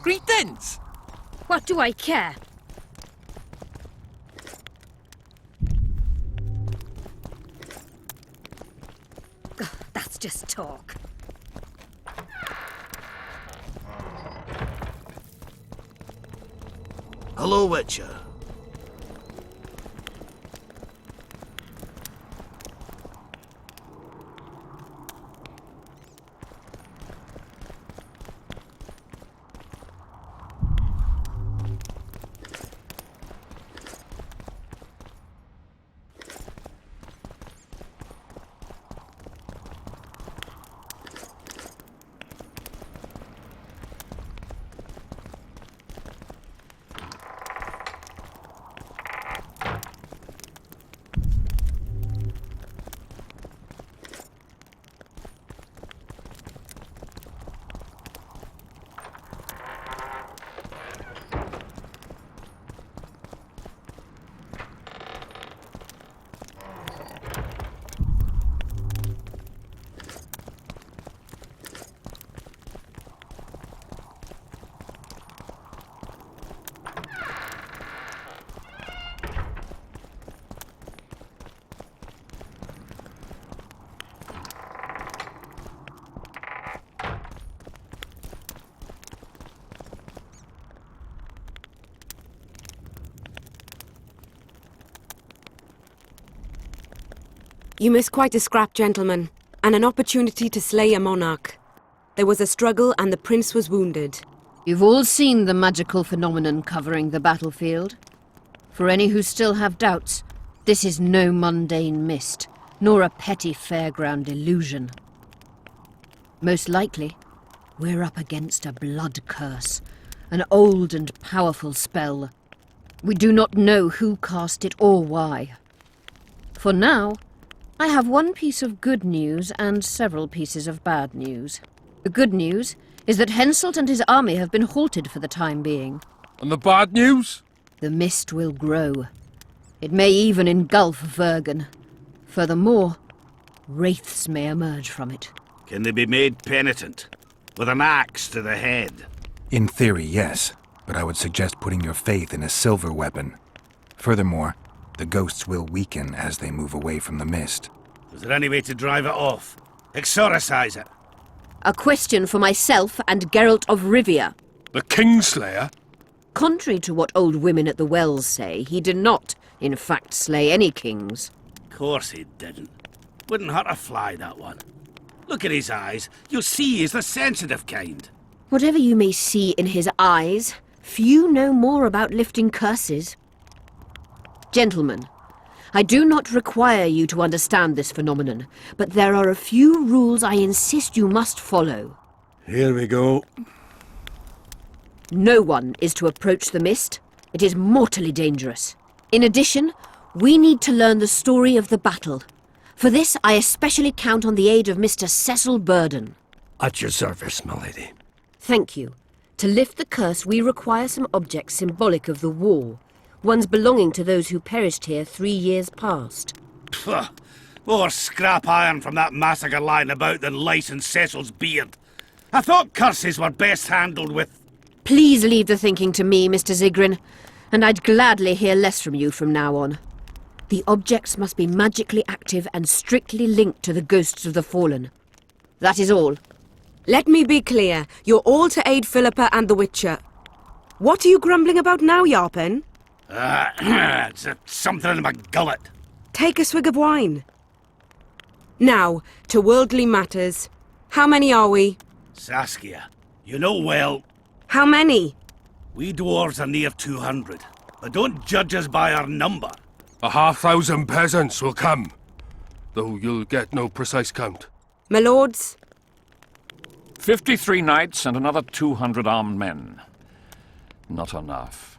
Greetings! What do I care? That's just talk. Hello, Witcher. You miss quite a scrap, gentlemen, and an opportunity to slay a monarch. There was a struggle and the prince was wounded. You've all seen the magical phenomenon covering the battlefield. For any who still have doubts, this is no mundane mist, nor a petty fairground illusion. Most likely, we're up against a blood curse, an old and powerful spell. We do not know who cast it or why. For now, I have one piece of good news and several pieces of bad news. The good news is that Henselt and his army have been halted for the time being. And the bad news? The mist will grow. It may even engulf Vergen. Furthermore, wraiths may emerge from it. Can they be made penitent? With an axe to the head? In theory, yes, but I would suggest putting your faith in a silver weapon. Furthermore, the ghosts will weaken as they move away from the mist. Is there any way to drive it off? Exorcise it? A question for myself and Geralt of Rivia. The Kingslayer? Contrary to what old women at the wells say, he did not, in fact, slay any kings. Of course he didn't. Wouldn't hurt a fly, that one. Look at his eyes. You'll see he's the sensitive kind. Whatever you may see in his eyes, few know more about lifting curses. Gentlemen, I do not require you to understand this phenomenon, but there are a few rules I insist you must follow. Here we go. No one is to approach the mist. It is mortally dangerous. In addition, we need to learn the story of the battle. For this, I especially count on the aid of Mr. Cecil Burden. At your service, my lady. Thank you. To lift the curse, we require some objects symbolic of the war. Ones belonging to those who perished here 3 years past. Pfft, more scrap iron from that massacre lying about than lice in Cecil's beard. I thought curses were best handled with... Please leave the thinking to me, Mr. Zigrin, and I'd gladly hear less from you from now on. The objects must be magically active and strictly linked to the ghosts of the fallen. That is all. Let me be clear. You're all to aid Philippa and the Witcher. What are you grumbling about now, Yarpen? It's something in my gullet. Take a swig of wine. Now, to worldly matters. How many are we? Saskia, you know well... How many? We dwarves are near 200, but don't judge us by our number. 1,000 peasants will come, though you'll get no precise count. My lords? 53 knights and another 200 armed men. Not enough.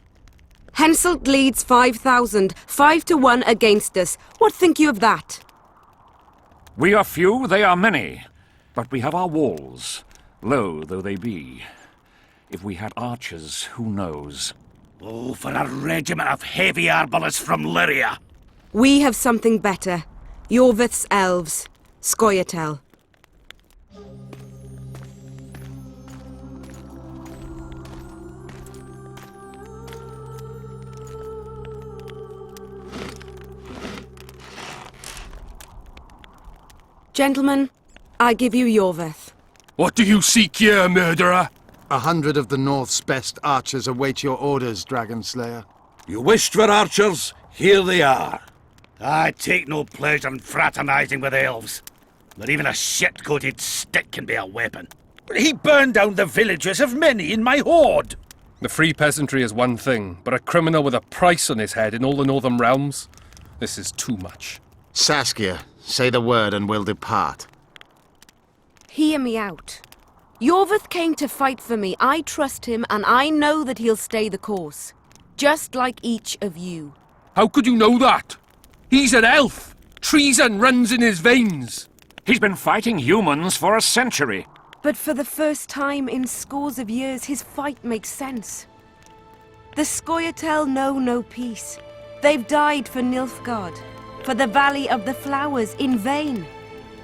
Henselt leads 5,000, 5-1 against us. What think you of that? We are few, they are many, but we have our walls, low though they be. If we had archers, who knows? Oh, for a regiment of heavy arbalists from Lyria! We have something better. Yorvith's elves. Scoia'tael. Gentlemen, I give you Yorvith. What do you seek here, murderer? 100 of the North's best archers await your orders, Dragon Slayer. You wished for archers, here they are. I take no pleasure in fraternizing with elves. But even a shit-coated stick can be a weapon. He burned down the villages of many in my horde. The free peasantry is one thing, but a criminal with a price on his head in all the Northern realms? This is too much. Saskia, say the word and we'll depart. Hear me out. Yorveth came to fight for me. I trust him, and I know that he'll stay the course. Just like each of you. How could you know that? He's an elf! Treason runs in his veins! He's been fighting humans for a century. But for the first time in scores of years, his fight makes sense. The Scoia'tael know no peace. They've died for Nilfgaard, for the Valley of the Flowers, in vain.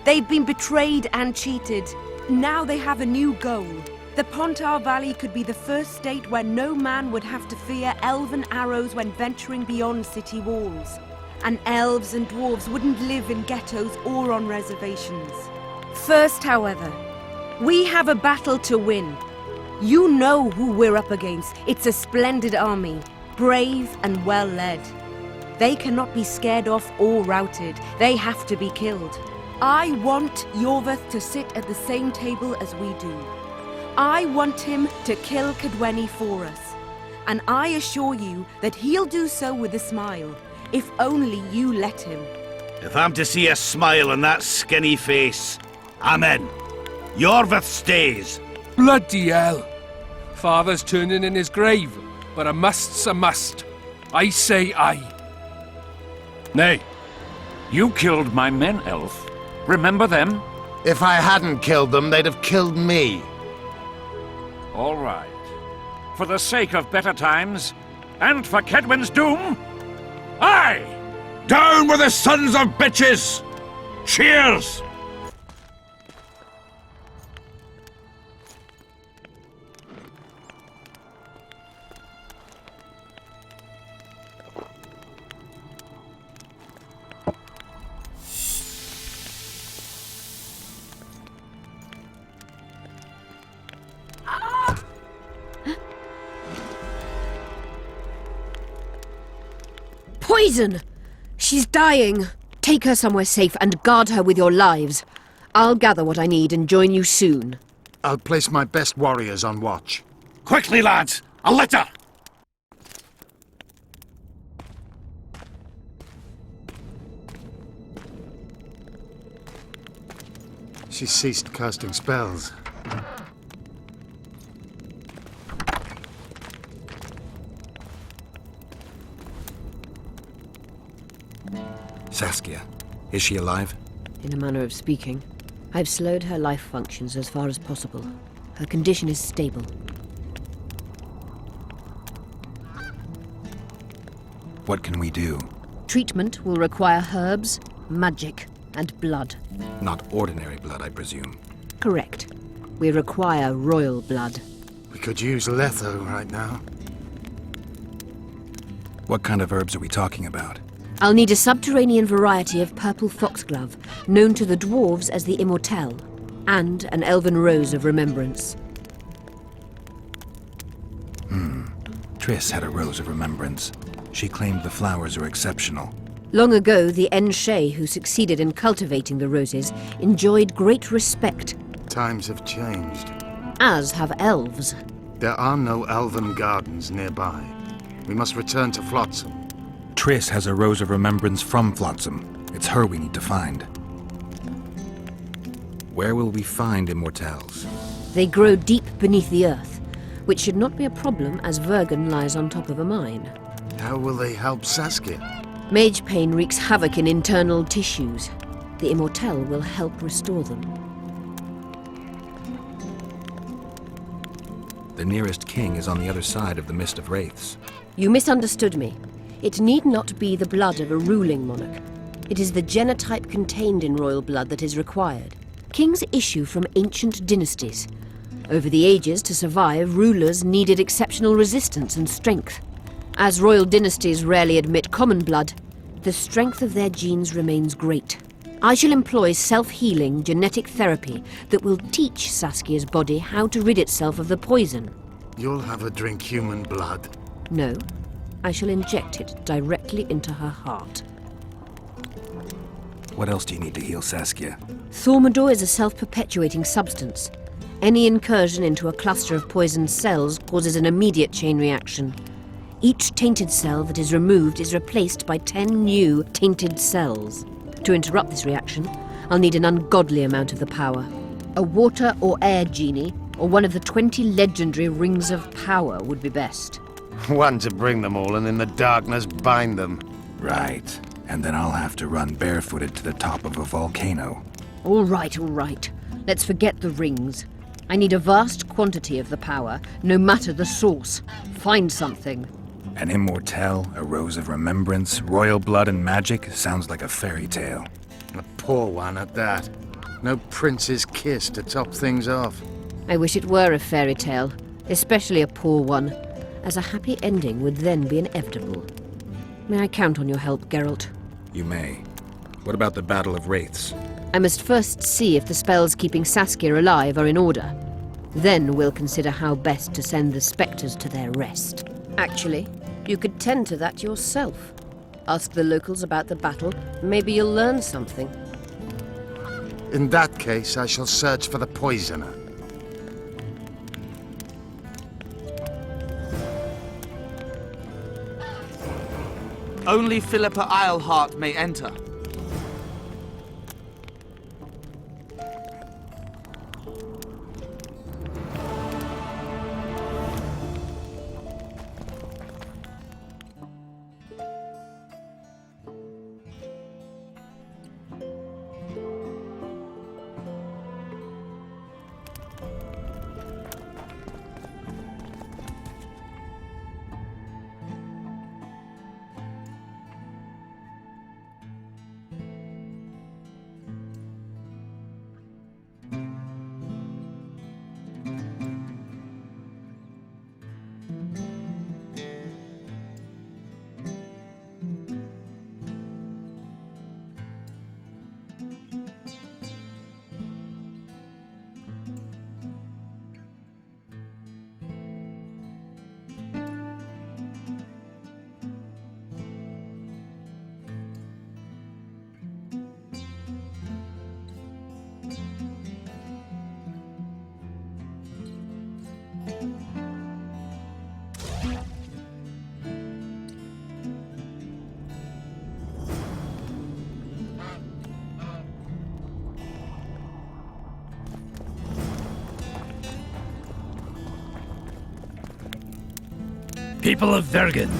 They've been betrayed and cheated. Now they have a new goal. The Pontar Valley could be the first state where no man would have to fear elven arrows when venturing beyond city walls. And elves and dwarves wouldn't live in ghettos or on reservations. First, however, we have a battle to win. You know who we're up against. It's a splendid army, brave and well led. They cannot be scared off or routed. They have to be killed. I want Yorveth to sit at the same table as we do. I want him to kill Cadweni for us. And I assure you that he'll do so with a smile, if only you let him. If I'm to see a smile on that skinny face, I'm in. Yorveth stays. Bloody hell! Father's turning in his grave, but a must's a must. I say aye. Nay, you killed my men, Elf. Remember them? If I hadn't killed them, they'd have killed me. All right. For the sake of better times, and for Kedwen's doom, aye! Down with the sons of bitches! Cheers! Poison! She's dying. Take her somewhere safe and guard her with your lives. I'll gather what I need and join you soon. I'll place my best warriors on watch. Quickly, lads! A litter! She ceased casting spells. Saskia, is she alive? In a manner of speaking. I've slowed her life functions as far as possible. Her condition is stable. What can we do? Treatment will require herbs, magic, and blood. Not ordinary blood, I presume. Correct. We require royal blood. We could use Letho right now. What kind of herbs are we talking about? I'll need a subterranean variety of purple foxglove, known to the dwarves as the Immortelle, and an elven rose of remembrance. Triss had a rose of remembrance. She claimed the flowers are exceptional. Long ago, the Enshe who succeeded in cultivating the roses enjoyed great respect. Times have changed. As have elves. There are no elven gardens nearby. We must return to Flotsam. Triss has a rose of remembrance from Flotsam. It's her we need to find. Where will we find Immortelles? They grow deep beneath the earth, which should not be a problem as Vergen lies on top of a mine. How will they help Saskia? Mage pain wreaks havoc in internal tissues. The Immortelle will help restore them. The nearest king is on the other side of the Mist of Wraiths. You misunderstood me. It need not be the blood of a ruling monarch. It is the genotype contained in royal blood that is required. Kings issue from ancient dynasties. Over the ages, to survive, rulers needed exceptional resistance and strength. As royal dynasties rarely admit common blood, the strength of their genes remains great. I shall employ self-healing genetic therapy that will teach Saskia's body how to rid itself of the poison. You'll have her drink human blood. No, I shall inject it directly into her heart. What else do you need to heal Saskia? Thaumadour is a self-perpetuating substance. Any incursion into a cluster of poisoned cells causes an immediate chain reaction. Each tainted cell that is removed is replaced by 10 new tainted cells. To interrupt this reaction, I'll need an ungodly amount of the power. A water or air genie, or one of the 20 legendary rings of power would be best. One to bring them all and in the darkness bind them. Right. And then I'll have to run barefooted to the top of a volcano. All right, all right. Let's forget the rings. I need a vast quantity of the power, no matter the source. Find something. An immortelle, a rose of remembrance, royal blood and magic sounds like a fairy tale. A poor one at that. No prince's kiss to top things off. I wish it were a fairy tale, especially a poor one, as a happy ending would then be inevitable. May I count on your help, Geralt? You may. What about the Battle of Wraiths? I must first see if the spells keeping Saskia alive are in order. Then we'll consider how best to send the spectres to their rest. Actually, you could tend to that yourself. Ask the locals about the battle. Maybe you'll learn something. In that case, I shall search for the poisoner. Only Philippa Eilhart may enter. People of Vergen,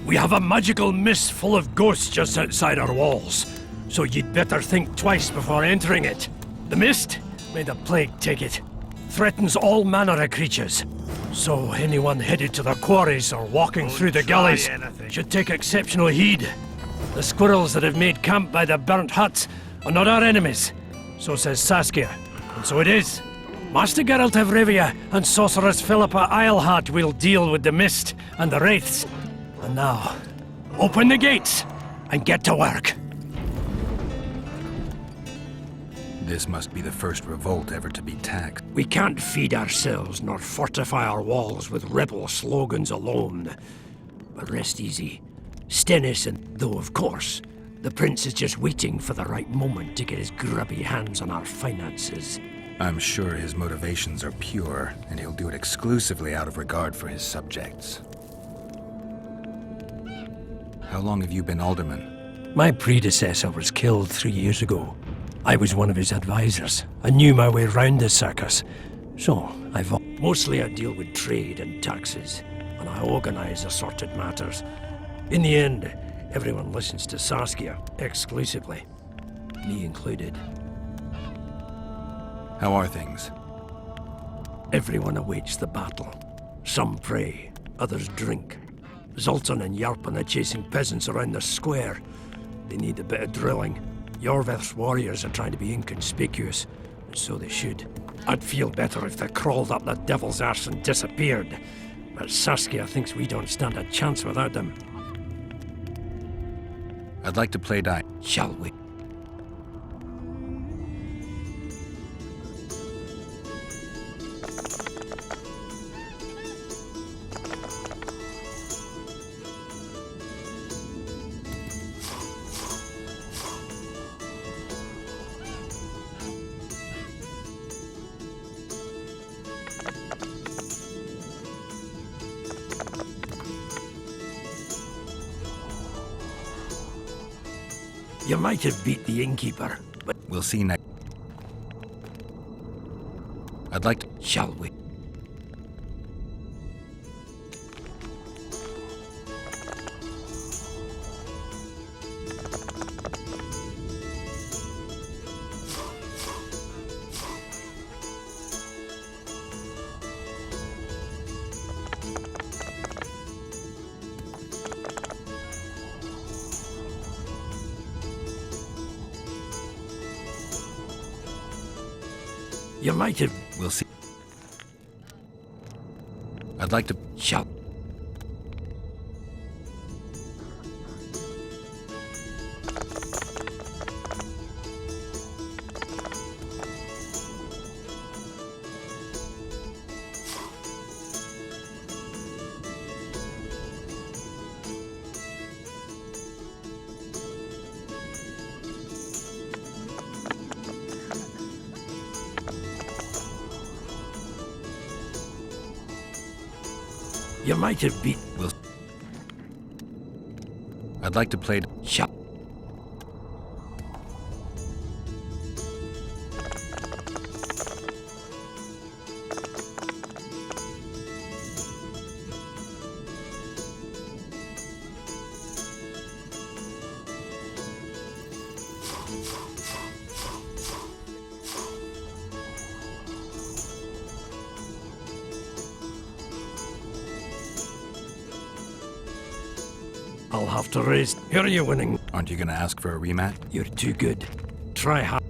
we have a magical mist full of ghosts just outside our walls, so you'd better think twice before entering it. The mist, may the plague take it, threatens all manner of creatures. So anyone headed to the quarries or walking through the gullies should take exceptional heed. The squirrels that have made camp by the burnt huts are not our enemies, so says Saskia, and so it is. Master Geralt of Rivia and Sorceress Philippa Eilhart will deal with the mist and the wraiths. And now, open the gates and get to work. This must be the first revolt ever to be taxed. We can't feed ourselves nor fortify our walls with rebel slogans alone. But rest easy. Stennis, and though of course, the prince is just waiting for the right moment to get his grubby hands on our finances. I'm sure his motivations are pure, and he'll do it exclusively out of regard for his subjects. How long have you been alderman? My predecessor was killed 3 years ago. I was one of his advisors. I knew my way round the circus. So, mostly I deal with trade and taxes, and I organize assorted matters. In the end, everyone listens to Saskia exclusively, me included. How are things? Everyone awaits the battle. Some pray, others drink. Zoltan and Yarpan are chasing peasants around the square. They need a bit of drilling. Yorveth's warriors are trying to be inconspicuous, and so they should. I'd feel better if they crawled up the devil's arse and disappeared. But Saskia thinks we don't stand a chance without them. I'd like to play dice. Shall we? You might have beat the innkeeper, but We'll see next. I'd like to. shall we? You might have. We'll see. I'd like to. Shall. You might have beat. We'll. I'd like to play. Shall. I'll have to raise. Here are you winning. Aren't you gonna ask for a rematch? You're too good. Try hard.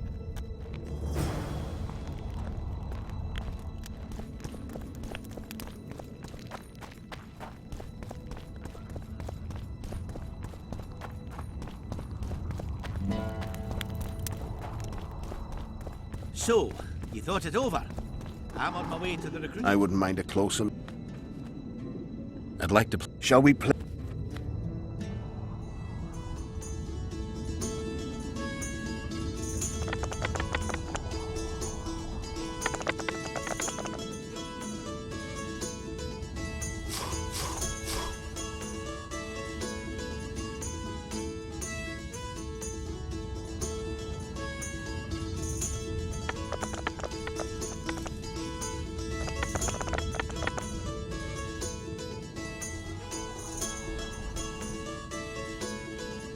So, you thought it over? I'm on my way to the recruit. I wouldn't mind a closer. I'd like to. Shall we play?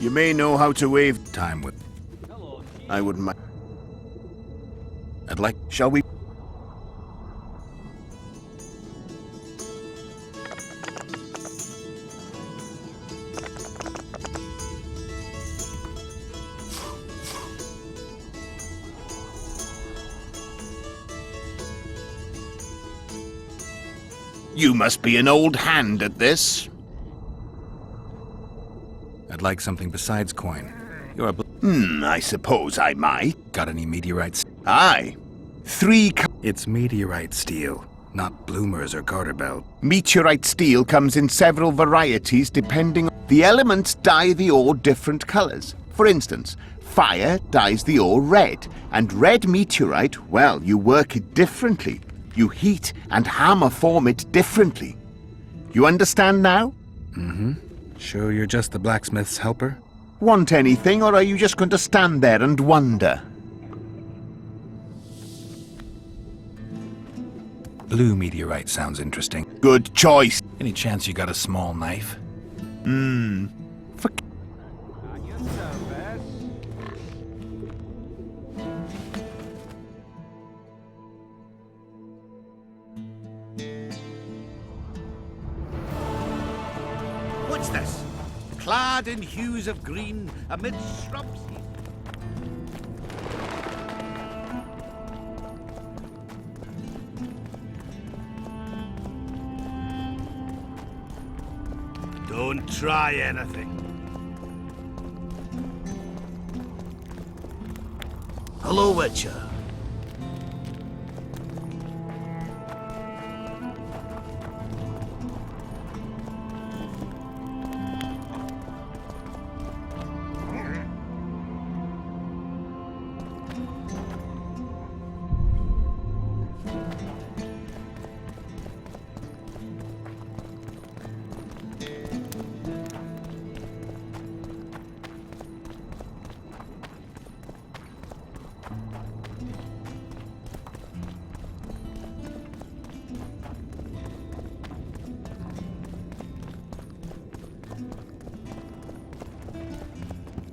You may know how to wave. Time with. I wouldn't mind. I'd like. Shall we? You must be an old hand at this. I'd like something besides coin. You're a. I suppose I might. Got any meteorites? Aye. 3 It's meteorite steel, not bloomers or garter belt. Meteorite steel comes in several varieties depending on the elements dye the ore different colors. For instance, fire dyes the ore red, and red meteorite, well, you work it differently. You heat and hammer form it differently. You understand now? Mm-hmm. Sure you're just the blacksmith's helper? Want anything, or are you just going to stand there and wonder? Blue meteorite sounds interesting. Good choice. Any chance you got a small knife? What's this? Clad in hues of green amid shrubs. Don't try anything. Hello, Witcher.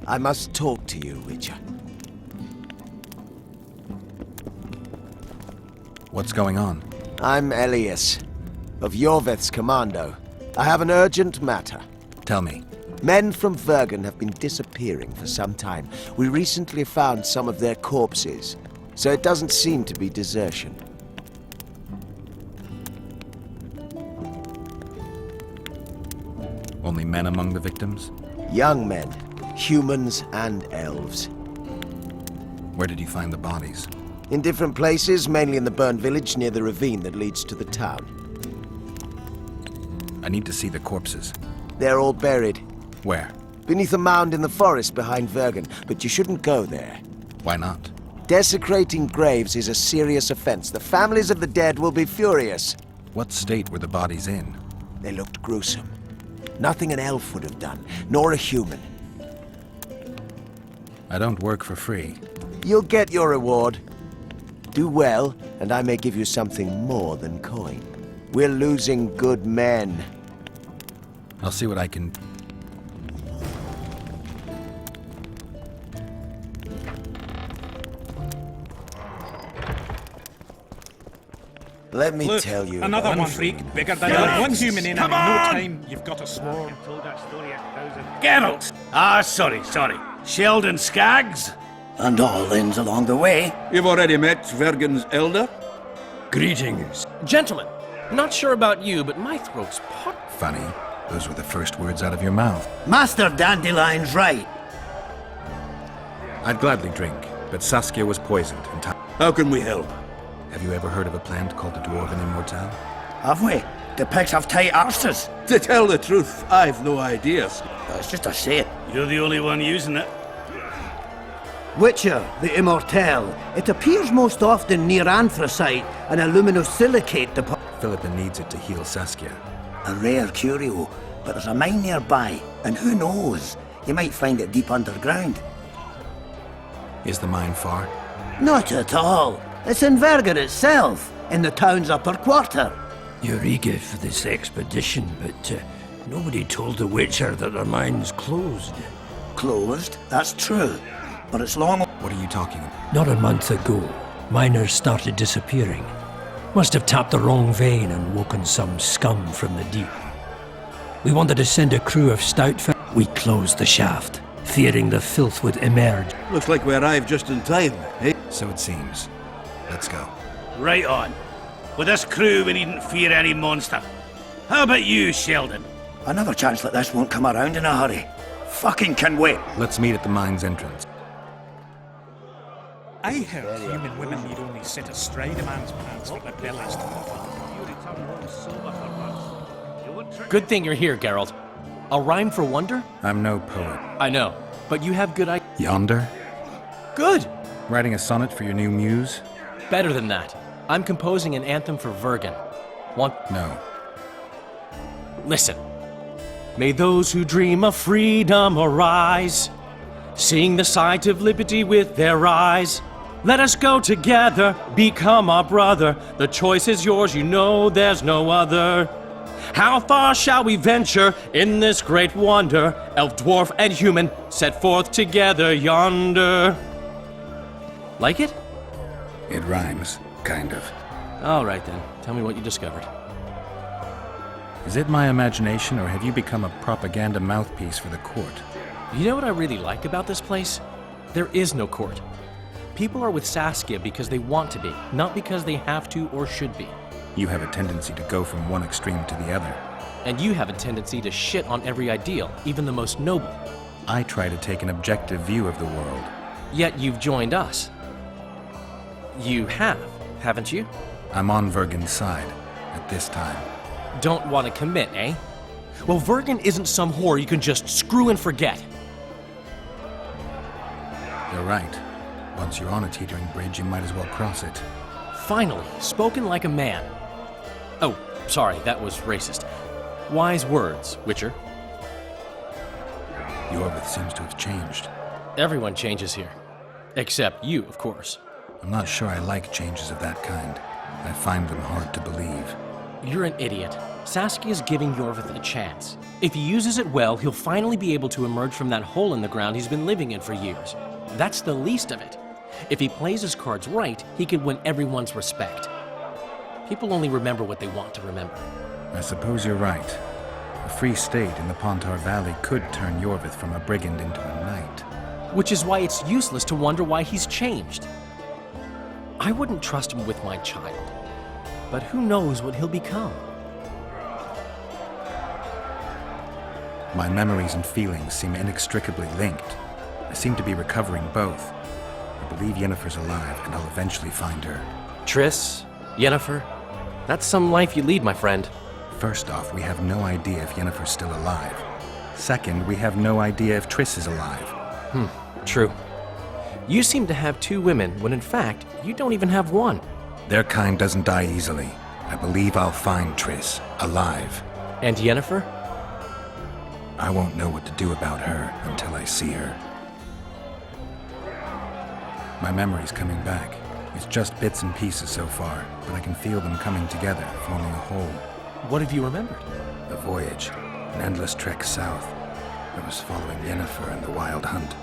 I must talk to you, Witcher. What's going on? I'm Elias, of Yorveth's commando. I have an urgent matter. Tell me. Men from Vergen have been disappearing for some time. We recently found some of their corpses, so it doesn't seem to be desertion. Only men among the victims? Young men, humans and elves. Where did you find the bodies? In different places, mainly in the burned village near the ravine that leads to the town. I need to see the corpses. They're all buried. Where? Beneath a mound in the forest behind Vergen, but you shouldn't go there. Why not? Desecrating graves is a serious offense. The families of the dead will be furious. What state were the bodies in? They looked gruesome. Nothing an elf would have done, nor a human. I don't work for free. You'll get your reward. Do well, and I may give you something more than coin. We're losing good men. I'll see what I can... Let me Look, tell you. another one freak, bigger than you. One human in, and in no time, you've got a swarm. Geralt! Sorry. Sheldon Skaggs? And all inns along the way. You've already met Vergen's elder? Greetings. Gentlemen, not sure about you, but my throat's pot. Funny. Those were the first words out of your mouth. Master Dandelion's right. I'd gladly drink, but Saskia was poisoned and How can we help? Have you ever heard of a plant called the Dwarven Immortelle? Have we? The pigs have tight arses. To tell the truth, I've no idea. It's just a say. You're the only one using it. Witcher, the Immortelle. It appears most often near anthracite and aluminosilicate deposits. Philippa needs it to heal Saskia. A rare curio, but there's a mine nearby, and who knows? You might find it deep underground. Is the mine far? Not at all. It's in Vergen itself, in the town's upper quarter. You're eager for this expedition, but nobody told the Witcher that their mine's closed. Closed? That's true. But it's long... What are you talking about? Not a month ago, miners started disappearing. Must have tapped the wrong vein and woken some scum from the deep. We wanted to send a crew of stout... We closed the shaft, fearing the filth would emerge. Looks like we arrived just in time, eh? So it seems. Let's go. Right on. With this crew, we needn't fear any monster. How about you, Sheldon? Another chance like this won't come around in a hurry. Fucking can wait. Let's meet at the mine's entrance. I heard human women need only sit astride a man's pants for the bellies to move. Good thing you're here, Geralt. A rhyme for wonder? I'm no poet. I know, but you have good ideas. Yonder? Good! Writing a sonnet for your new muse? Better than that. I'm composing an anthem for Vergen. Want? No. Listen. May those who dream of freedom arise, seeing the sight of liberty with their eyes. Let us go together, become our brother. The choice is yours, you know there's no other. How far shall we venture in this great wonder? Elf, dwarf, and human set forth together yonder. Like it? It rhymes, kind of. All right then, tell me what you discovered. Is it my imagination, or have you become a propaganda mouthpiece for the court? You know what I really like about this place? There is no court. People are with Saskia because they want to be, not because they have to or should be. You have a tendency to go from one extreme to the other. And you have a tendency to shit on every ideal, even the most noble. I try to take an objective view of the world. Yet you've joined us. You have, haven't you? I'm on Vergen's side, at this time. Don't want to commit, eh? Well, Vergen isn't some whore you can just screw and forget. You're right. Once you're on a teetering bridge, you might as well cross it. Finally, spoken like a man. Oh, sorry, that was racist. Wise words, Witcher. Yorveth seems to have changed. Everyone changes here. Except you, of course. I'm not sure I like changes of that kind. I find them hard to believe. You're an idiot. Saskia's giving Yorvith a chance. If he uses it well, he'll finally be able to emerge from that hole in the ground he's been living in for years. That's the least of it. If he plays his cards right, he can win everyone's respect. People only remember what they want to remember. I suppose you're right. A free state in the Pontar Valley could turn Yorvith from a brigand into a knight. Which is why it's useless to wonder why he's changed. I wouldn't trust him with my child. But who knows what he'll become? My memories and feelings seem inextricably linked. I seem to be recovering both. I believe Yennefer's alive, and I'll eventually find her. Triss, Yennefer, that's some life you lead, my friend. First off, we have no idea if Yennefer's still alive. Second, we have no idea if Triss is alive. True. You seem to have two women, when in fact, you don't even have one. Their kind doesn't die easily. I believe I'll find Triss, alive. And Yennefer? I won't know what to do about her until I see her. My memory's coming back. It's just bits and pieces so far, but I can feel them coming together, forming a whole. What have you remembered? The voyage, an endless trek south. I was following Yennefer and the Wild Hunt.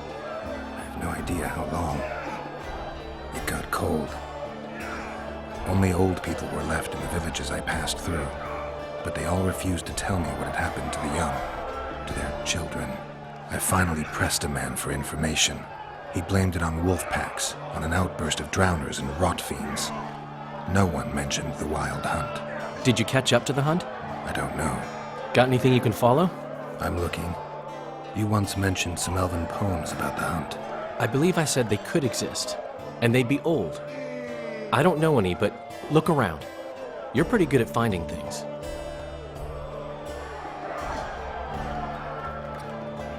I have no idea how long. It got cold. Only old people were left in the villages I passed through, but they all refused to tell me what had happened to the young, to their children. I finally pressed a man for information. He blamed it on wolf packs, on an outburst of drowners and rot fiends. No one mentioned the Wild Hunt. Did you catch up to the hunt? I don't know. Got anything you can follow? I'm looking. You once mentioned some elven poems about the hunt. I believe I said they could exist, and they'd be old. I don't know any, but look around. You're pretty good at finding things.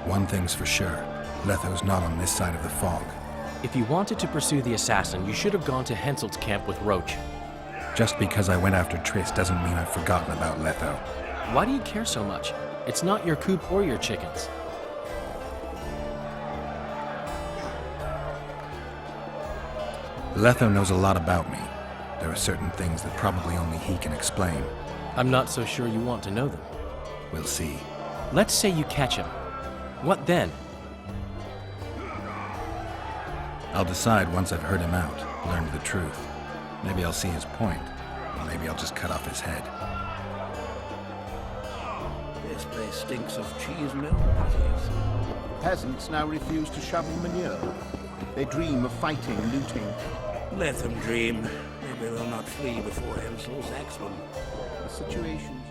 One thing's for sure. Letho's not on this side of the fog. If you wanted to pursue the assassin, you should have gone to Henselt's camp with Roach. Just because I went after Triss doesn't mean I've forgotten about Letho. Why do you care so much? It's not your coop or your chickens. Letho knows a lot about me. There are certain things that probably only he can explain. I'm not so sure you want to know them. We'll see. Let's say you catch him. What then? I'll decide once I've heard him out, learned the truth. Maybe I'll see his point, or maybe I'll just cut off his head. This place stinks of cheese milk. Peasants now refuse to shovel manure. They dream of fighting and looting. Let them dream. Maybe they'll not flee before Hensel's axe them. The situation's...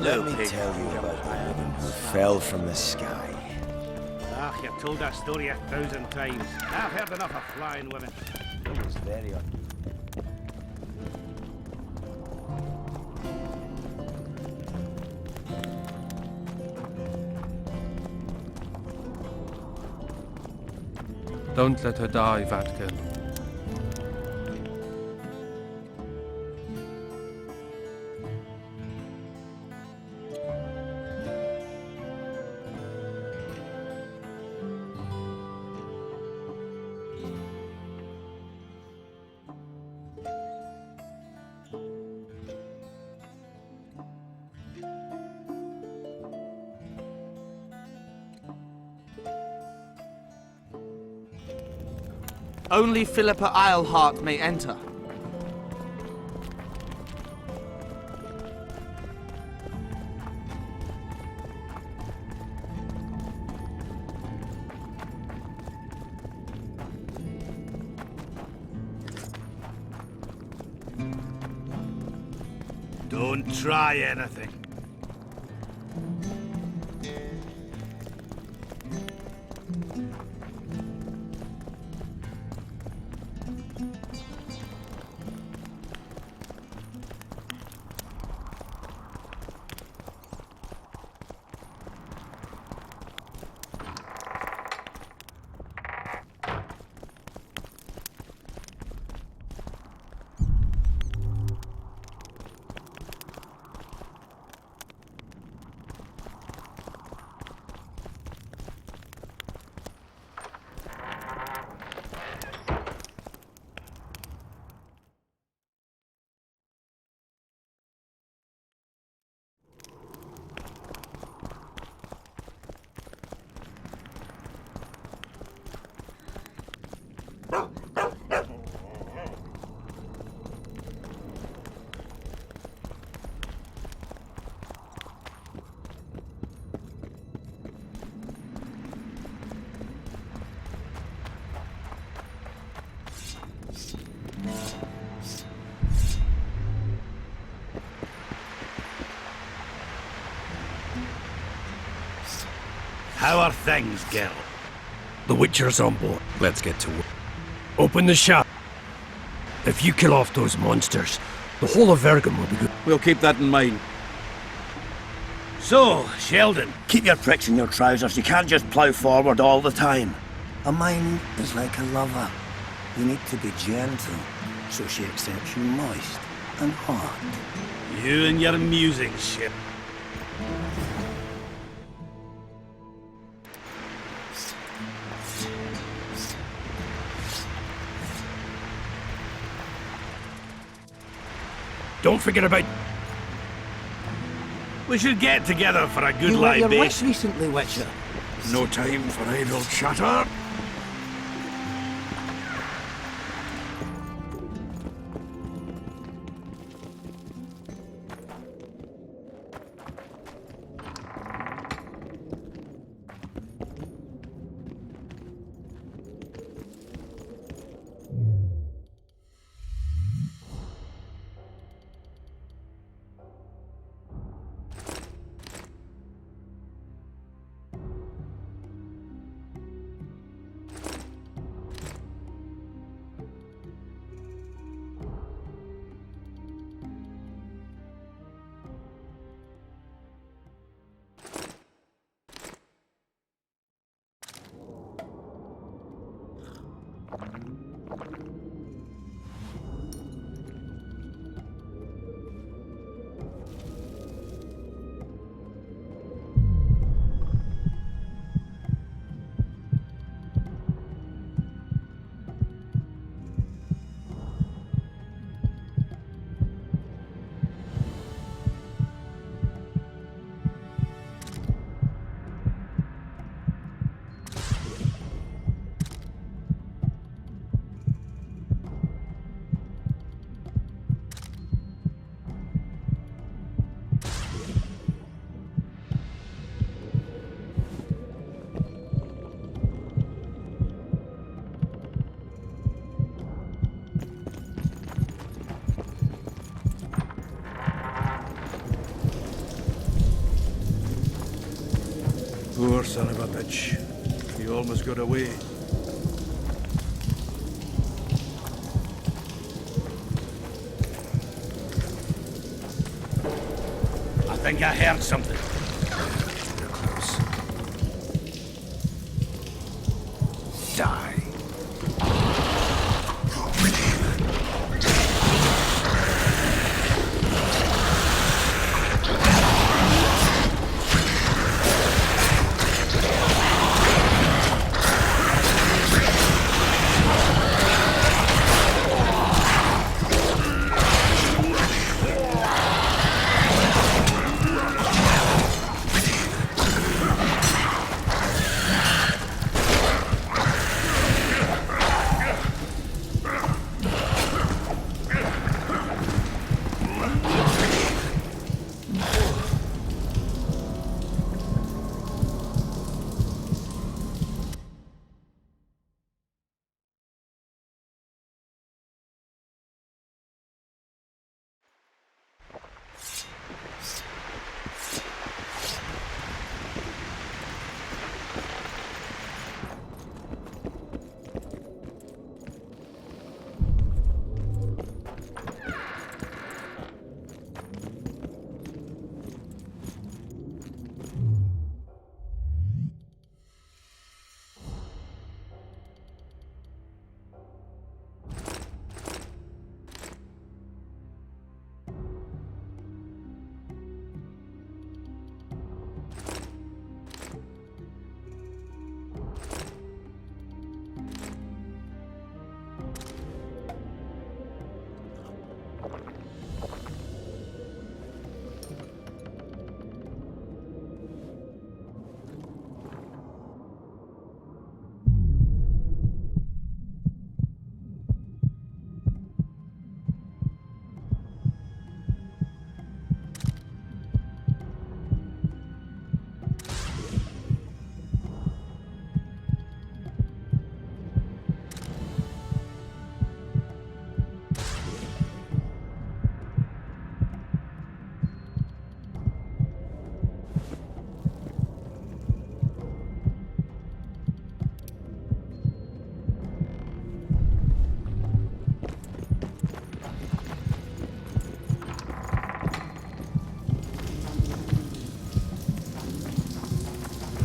Let me tell you about the woman who fell from the sky. Ah, you've told that story 1,000 times. I've heard enough of flying women. It was very Don't let her die, Vatkin. Only Philippa Eilhart may enter. Don't try anything. How are things, girl? The Witcher's on board. Let's get to work. Open the shop. If you kill off those monsters, the whole of Vergen will be good. We'll keep that in mind. So, Sheldon. Keep your pricks in your trousers. You can't just plough forward all the time. A mind is like a lover. You need to be gentle, so she accepts you moist and hot. You and your music shit. Don't forget about... We should get together for a good You were your libation. wits recently, Witcher. No time for idle chatter. Poor son of a bitch. He almost got away. I think I heard something. You're close. Die.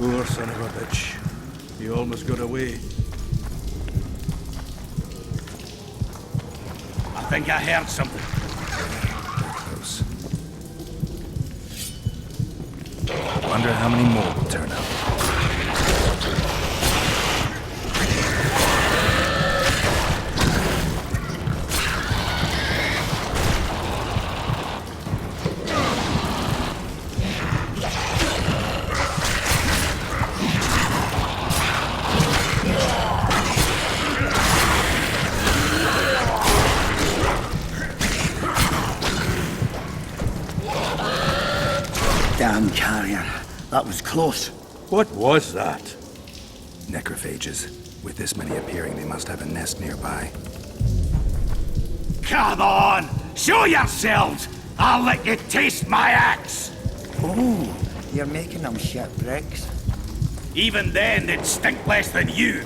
Poor son of a bitch. He almost got away. I think I heard something. Close. Wonder how many more will turn up. Damn carrier. That was close. What was that? Necrophages. With this many appearing, they must have a nest nearby. Come on! Show yourselves! I'll let you taste my axe! Oh, you're making them shit bricks. Even then, they'd stink less than you.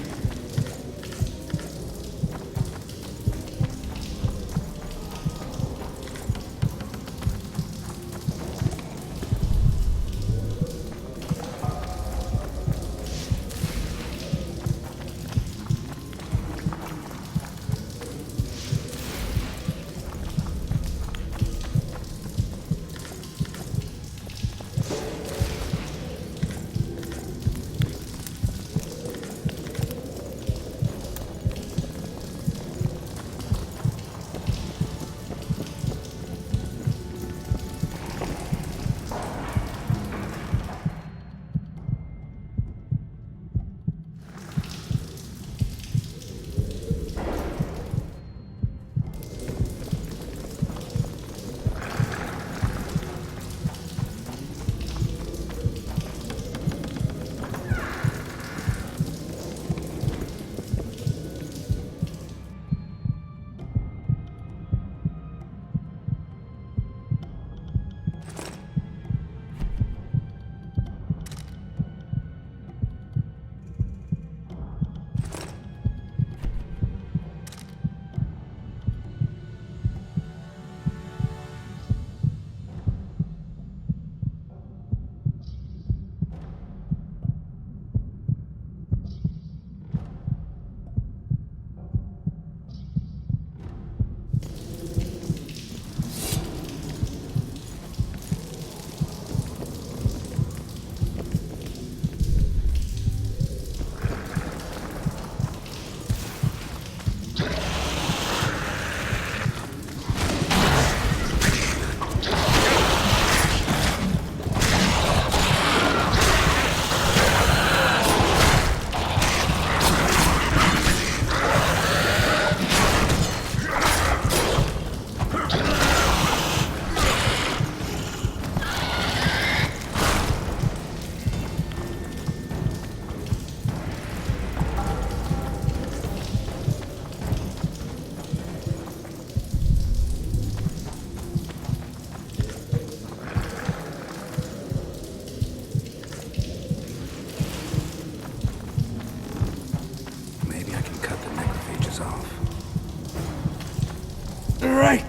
Right.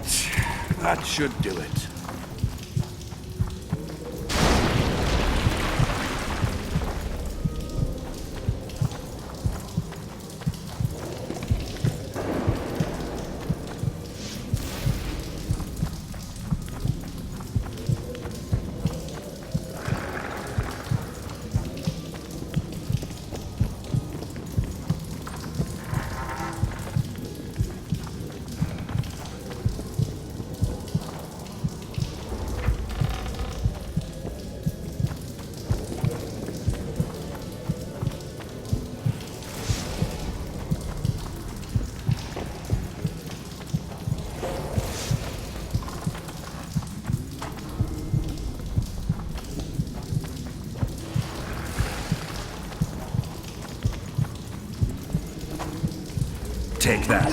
That should do it. Take that.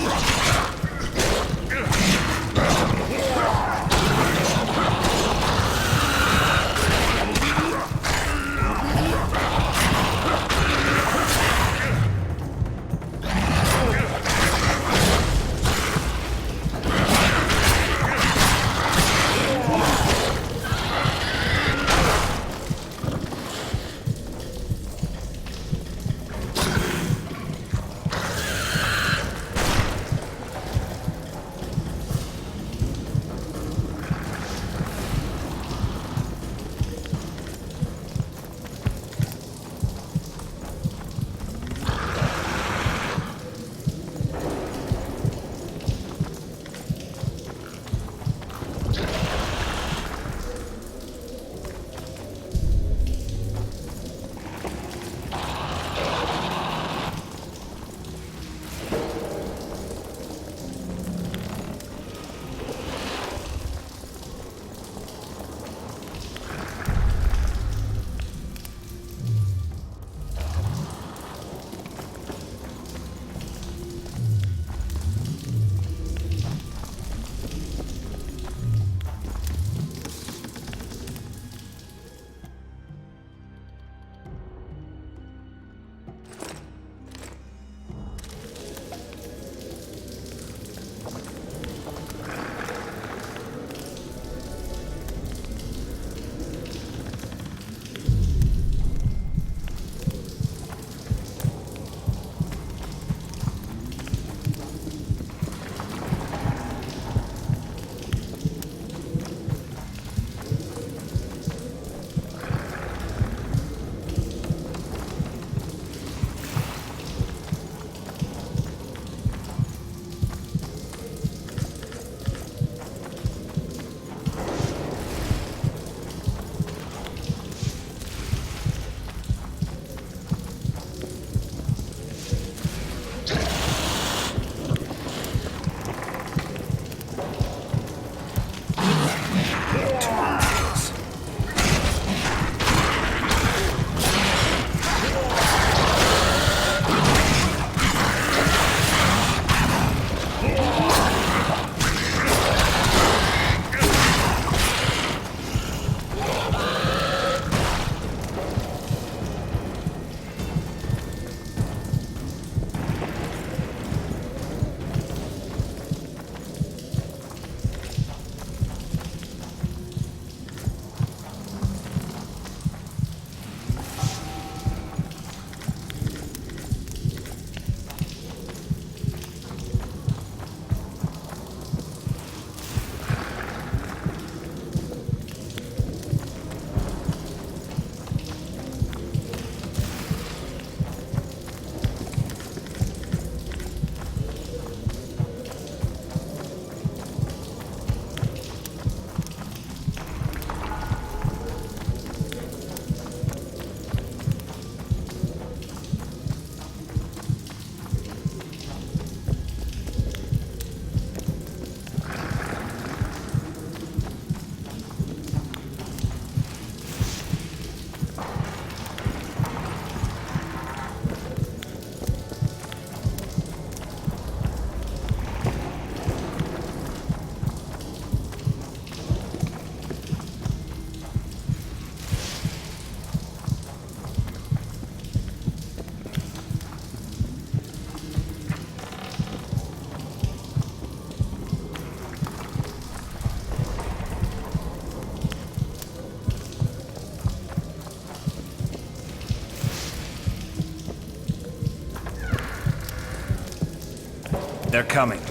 They're coming.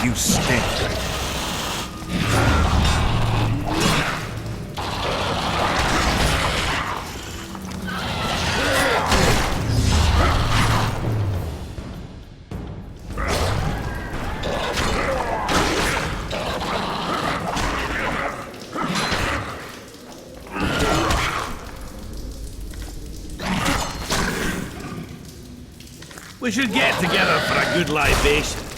You stink. We should get together for a good libation.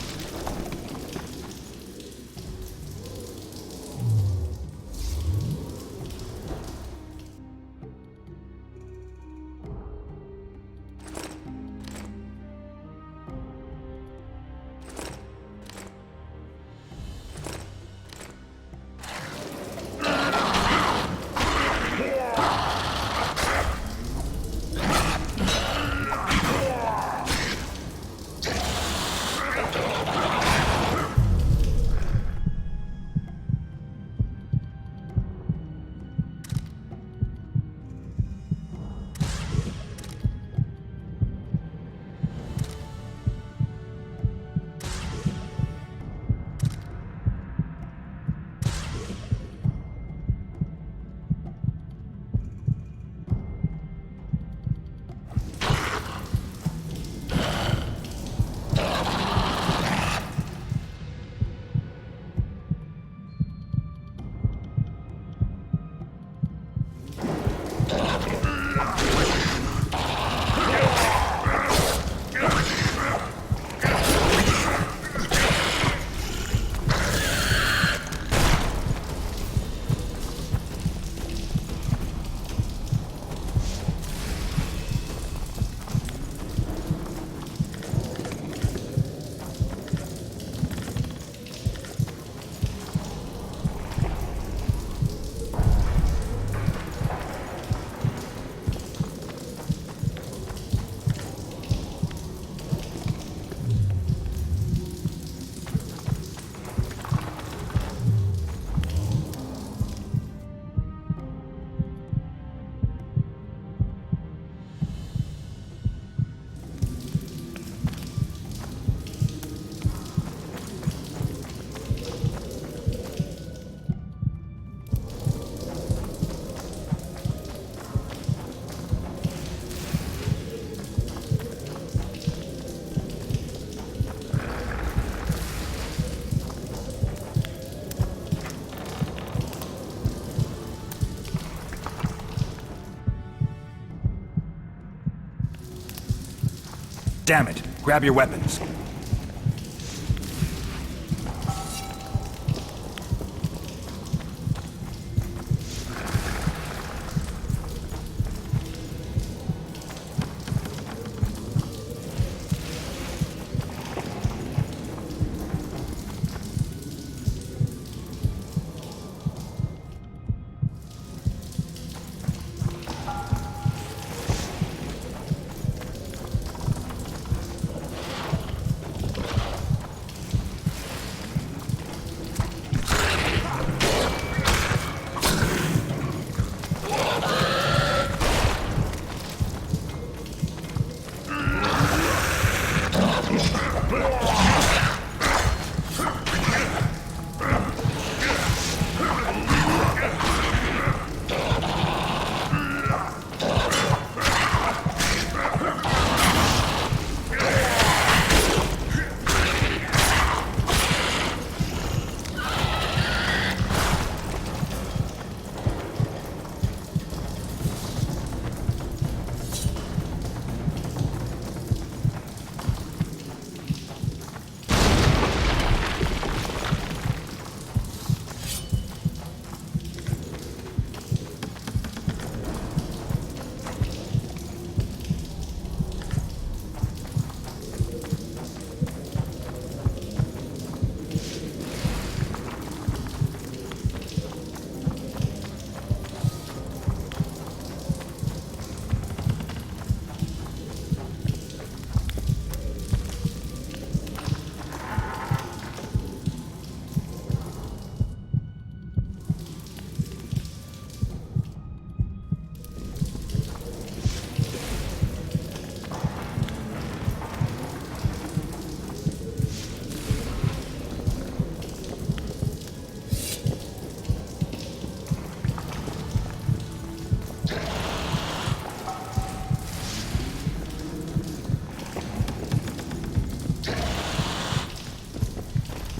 Damn it! Grab your weapons.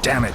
Damn it!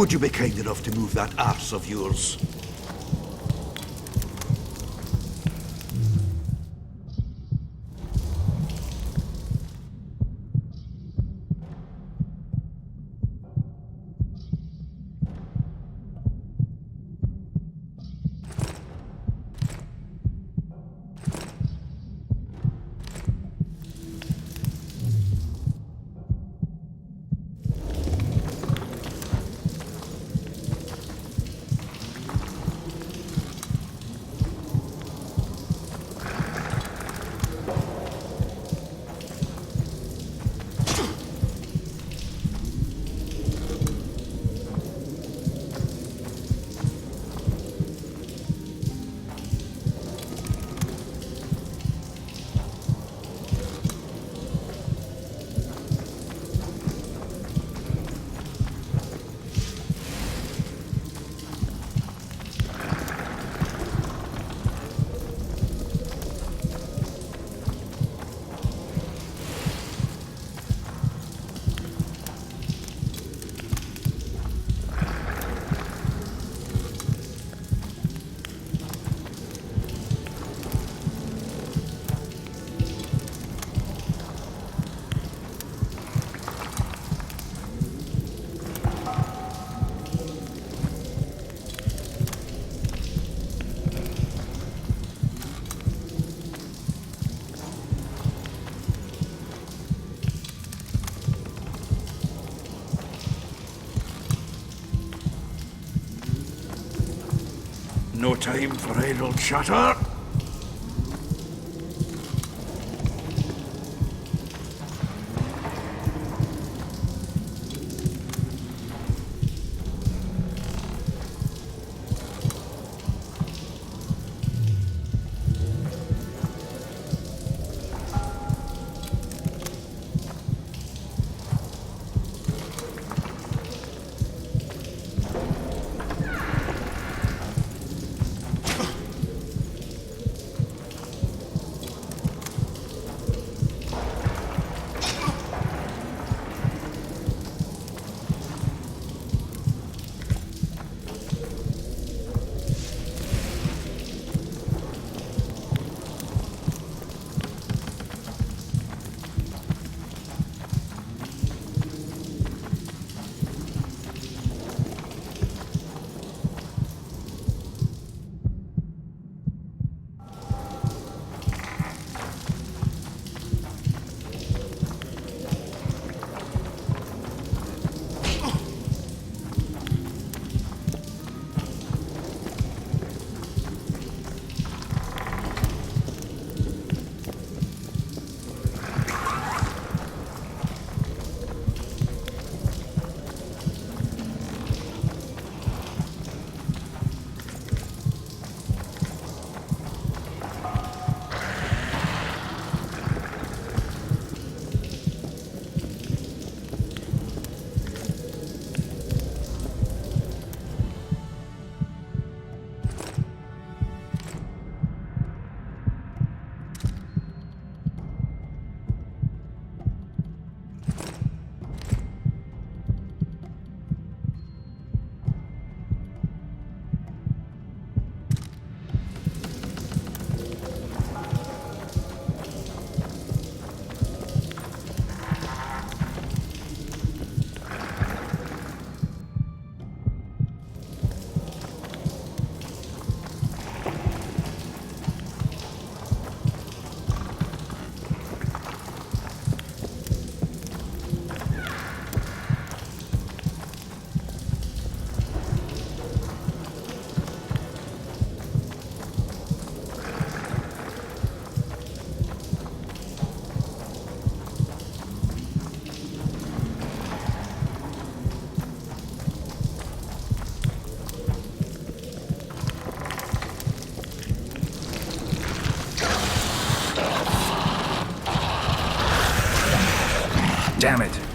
Would you be kind enough to move that arse of yours? No time for idle chatter. Damn it!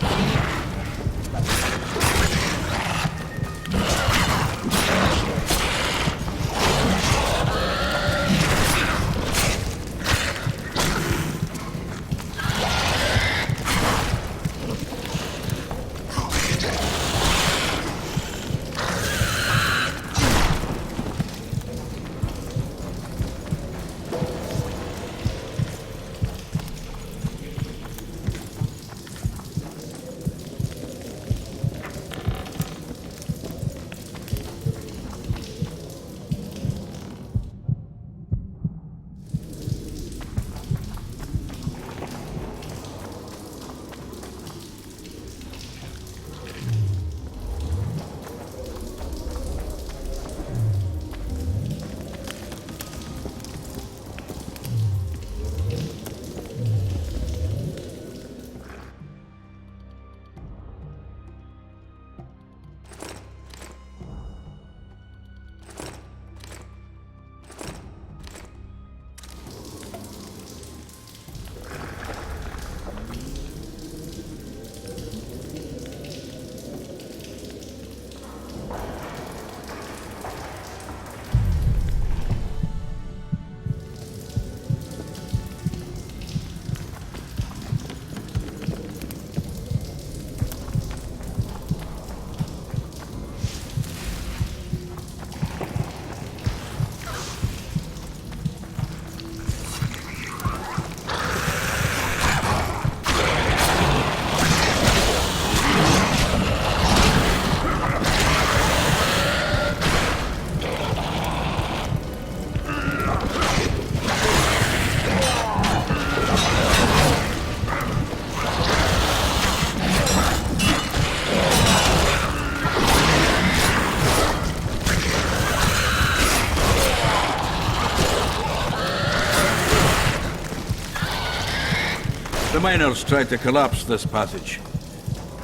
The miners tried to collapse this passage.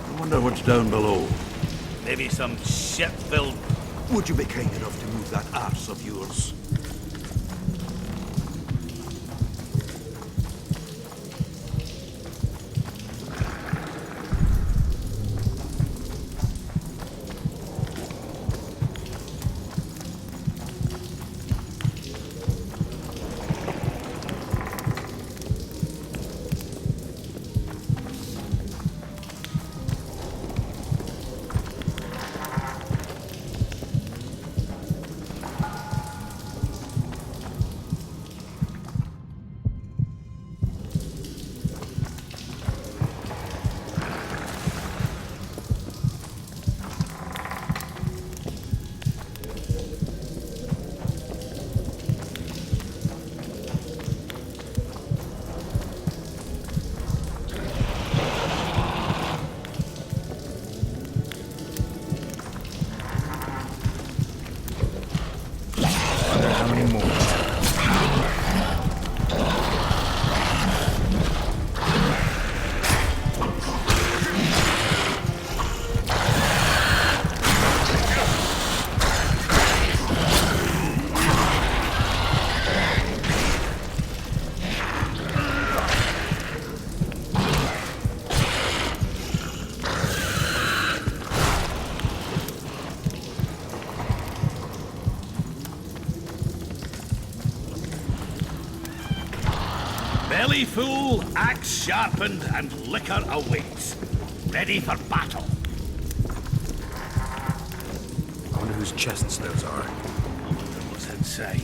I wonder what's down below. Maybe some shit-filled... Would you be kind enough to move that arse of yours? Belly full, axe sharpened, and liquor awaits. Ready for battle. I wonder whose chests those are. What's inside?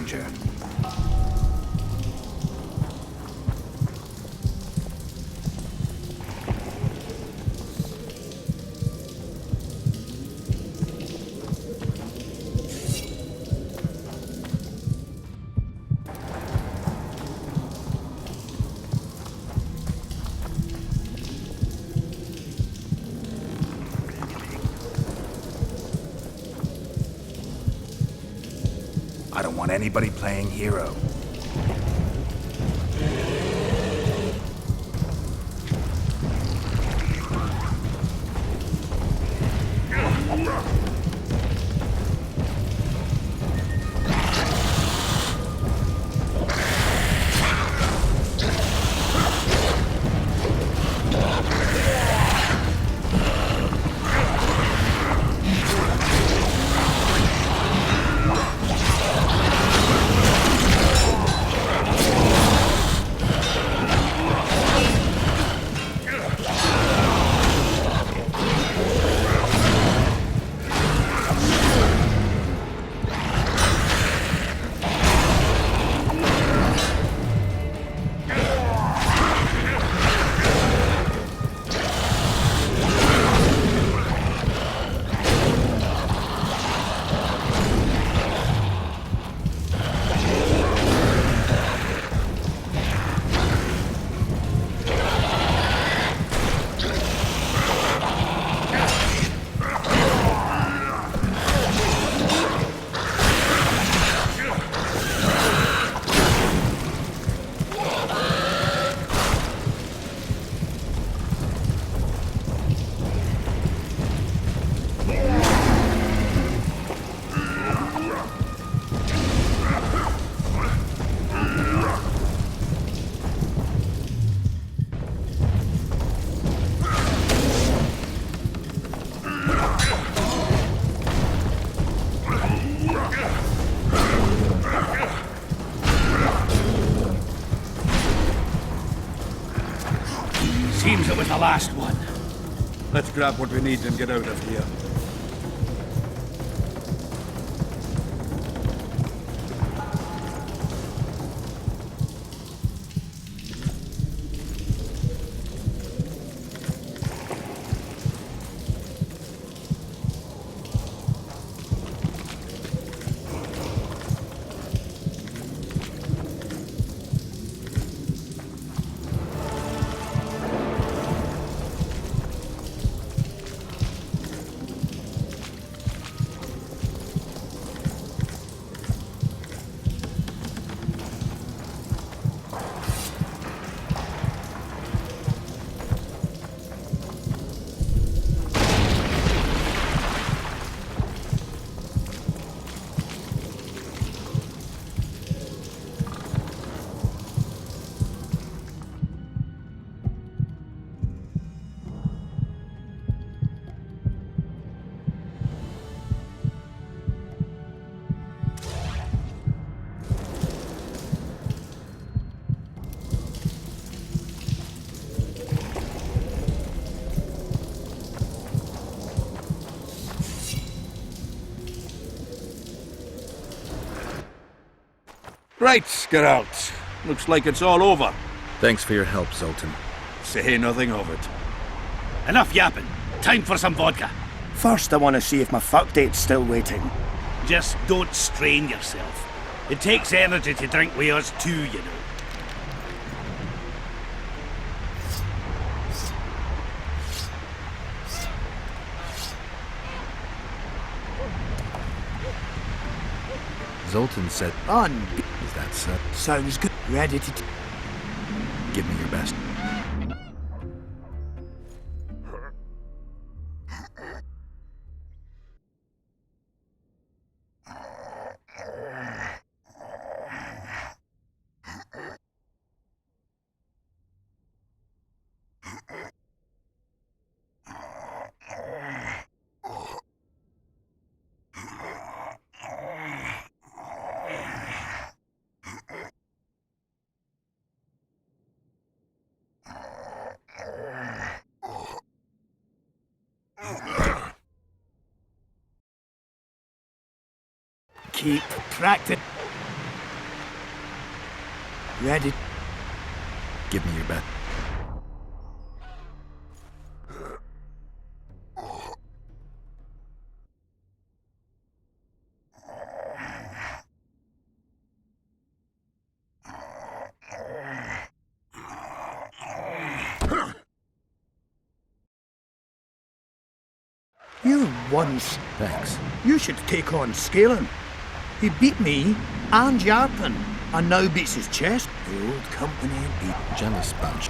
danger. I don't want anybody playing hero. Seems it was the last one. Let's grab what we need and get out of here. Right, Geralt. Looks like it's all over. Thanks for your help, Zoltan. Say nothing of it. Enough yapping. Time for some vodka. First, I want to see if my fuck date's still waiting. Just don't strain yourself. It takes energy to drink with us too, you know. Zoltan said... On. Is that so? Sounds good. Ready to... Give me your best. Keep practicing. Ready? Give me your bet. You once. Thanks. You should take on Scalen. He beat me and Yarpen, and now beats his chest. The old company beat Jealous bunch.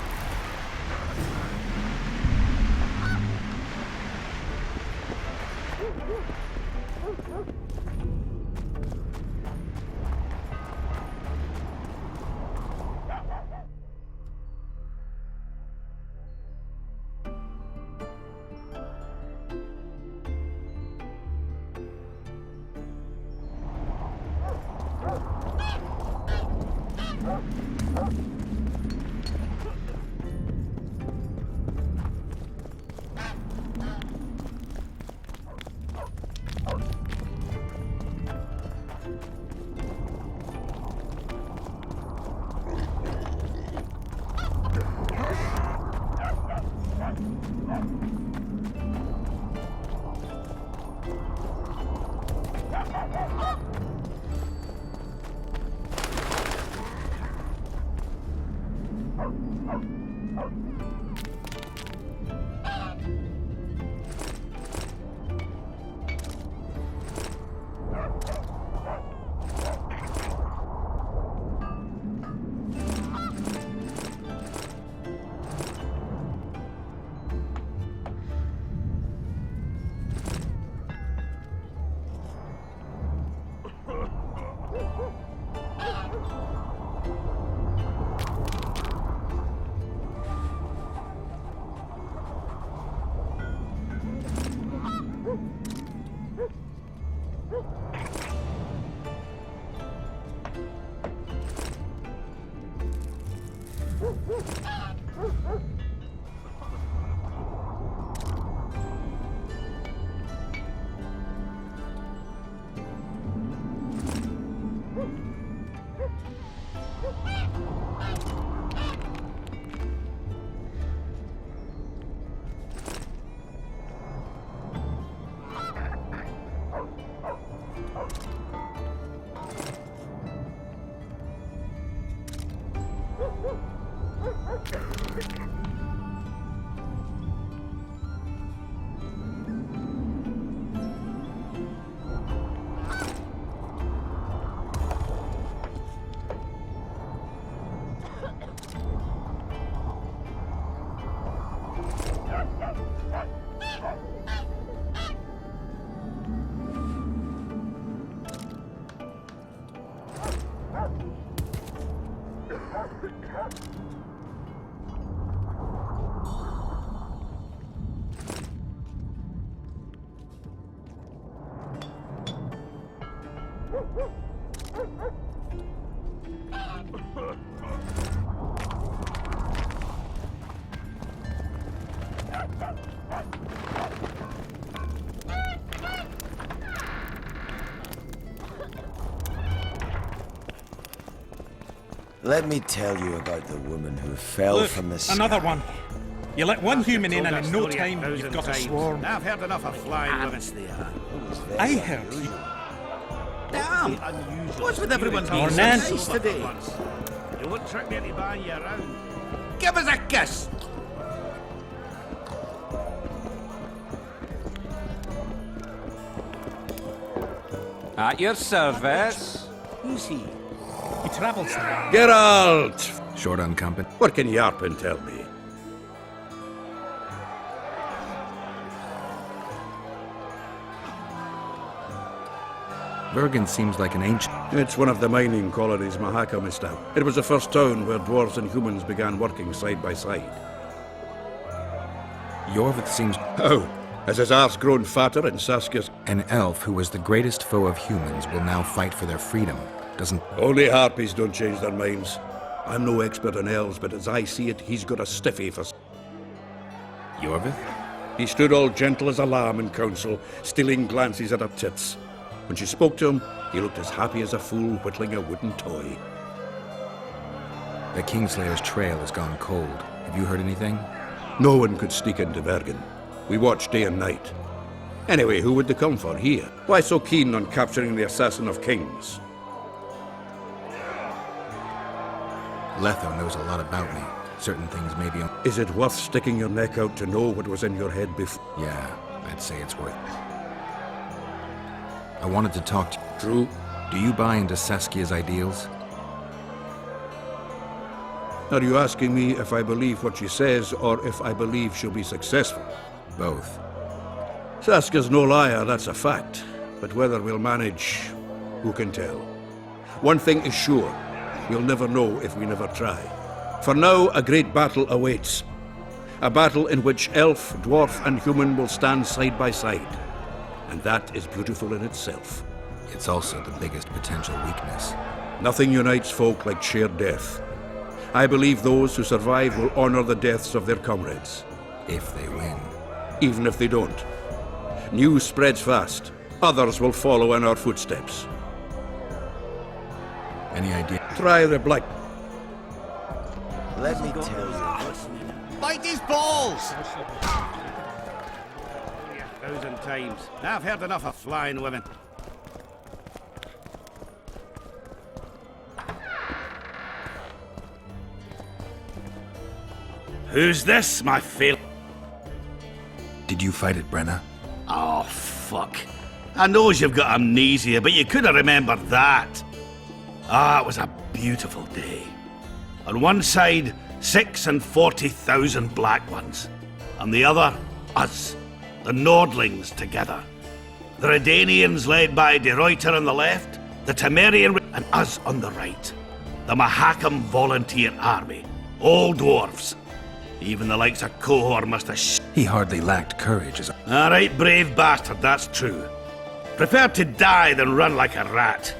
Let me tell you about the woman who fell Look, from the sky. another one. You let one human in, Told and that in no story time 1,000 you've got a times. swarm. I've heard enough of flying women. Honestly, I heard you. Damn! What's with everyone being Or so Nancy. nice today? You wouldn't trick me into buying you around. Give us a kiss! At your service. Who's he? He travels there. Geralt! Short on company. What can Yarpen tell me? Vergen seems like an ancient... It's one of the mining colonies Mahakam established. It was the first town where dwarves and humans began working side by side. Yorvith seems... Oh, has his arse grown fatter and Saskia's... An elf who was the greatest foe of humans will now fight for their freedom. Doesn't... Only harpies don't change their minds. I'm no expert on elves, but as I see it, he's got a stiffy for... Yorvith? He stood all gentle as a lamb in council, stealing glances at her tits. When she spoke to him, he looked as happy as a fool whittling a wooden toy. The Kingslayer's trail has gone cold. Have you heard anything? No one could sneak into Bergen. We watched day and night. Anyway, who would they come for here? Why so keen on capturing the assassin of kings? Letho knows a lot about me. Certain things may be on... Is it worth sticking your neck out to know what was in your head before? Yeah, I'd say it's worth it. I wanted to talk to you. True. Do you buy into Saskia's ideals? Are you asking me if I believe what she says, or if I believe she'll be successful? Both. Saskia's no liar, that's a fact. But whether we'll manage, who can tell? One thing is sure, we'll never know if we never try. For now, a great battle awaits. A battle in which elf, dwarf, and human will stand side by side. And that is beautiful in itself. It's also the biggest potential weakness. Nothing unites folk like shared death. I believe those who survive will honor the deaths of their comrades. If they win. Even if they don't. News spreads fast. Others will follow in our footsteps. Any idea? Try the black. Let me tell you. Bite his balls! 1,000 times. I've heard enough of flying women. Who's this, my fail? Did you fight it, Brenna? Oh, fuck. I knows you've got amnesia, but you could have remembered that. Ah, it was a beautiful day. On one side, 46,000 black ones. On the other, us, the Nordlings together. The Redanians led by De Ruyter on the left, the Temerian and us on the right. The Mahakam Volunteer Army. All dwarfs. Even the likes of Cohor must have He hardly lacked courage as All right, brave bastard, that's true. Prefer to die than run like a rat.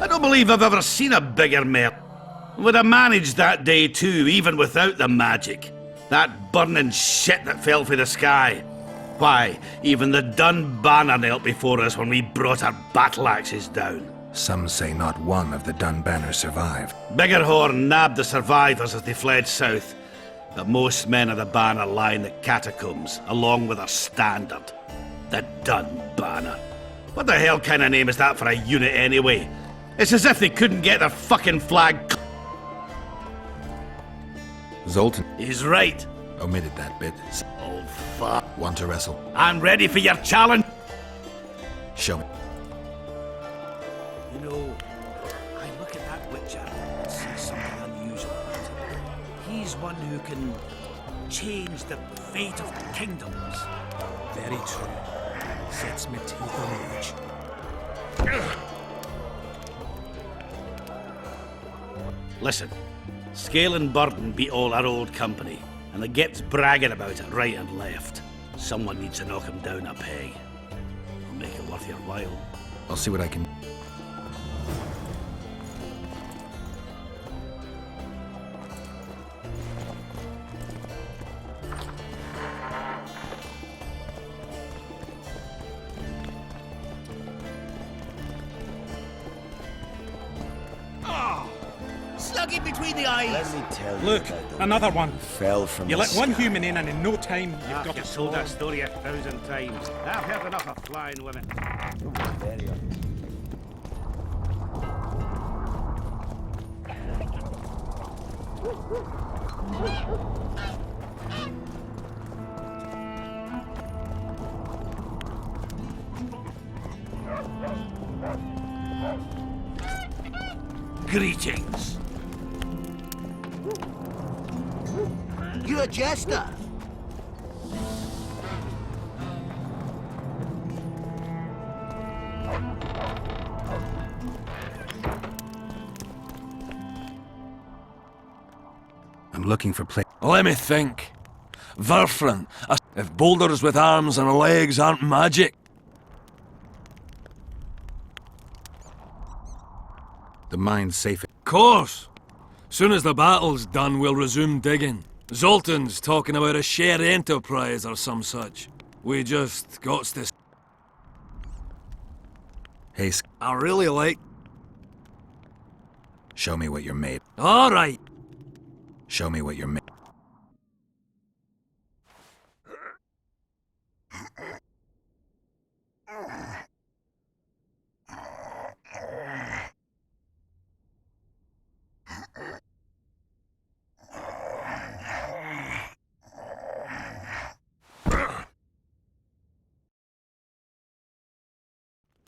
I don't believe I've ever seen a bigger mare. Would have managed that day too, even without the magic. That burning shit that fell from the sky. Why, even the Dun Banner knelt before us when we brought our battle axes down. Some say not one of the Dun Banners survived. Biggerhorn nabbed the survivors as they fled south. But most men of the Banner lie in the catacombs, along with their standard. The Dun Banner. What the hell kind of name is that for a unit anyway? It's as if they couldn't get their fucking flag. Zoltan. He's right. Omitted that bit. Oh, fuck. Want to wrestle? I'm ready for your challenge. Show me. You know, I look at that Witcher and see something unusual about him. He's one who can change the fate of kingdoms. Very true. Sets me teeth on edge. Listen, Scale and Burden beat all our old company, and the Git's bragging about it right and left. Someone needs to knock him down a peg. I'll make it worth your while. I'll see what I can... Slug him between the eyes! Let me tell you. Look, another one. Fell from You the let one sky. human in, and in no time, you've got I've it told that sworn. story 1,000 times. I've heard enough of flying women. Very Greetings. You're a jester. I'm looking for play... Let me think. Verfrin, if boulders with arms and legs aren't magic. The mine's safe. Course. Soon as the battle's done, we'll resume digging. Zoltan's talking about a shared enterprise or some such. We just got this. Hey, I really like... show me what you're made. All right. Show me what you're made.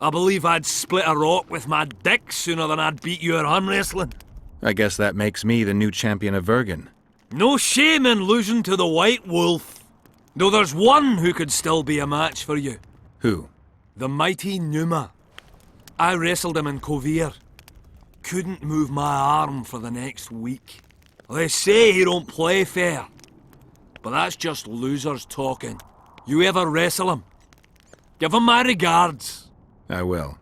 I believe I'd split a rock with my dick sooner than I'd beat you at arm wrestling. I guess that makes me the new champion of Vergen. No shame in losing to the White Wolf. Though there's one who could still be a match for you. Who? The mighty Numa. I wrestled him in Kovir. Couldn't move my arm for the next week. They say he don't play fair. But that's just losers talking. You ever wrestle him? Give him my regards. I will.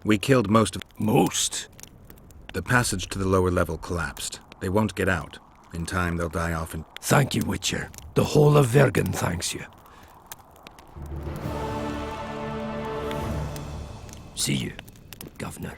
We killed most of... Most? The passage to the lower level collapsed. They won't get out. In time, they'll die off in... Thank you, Witcher. The whole of Vergen thanks you. See you, Governor.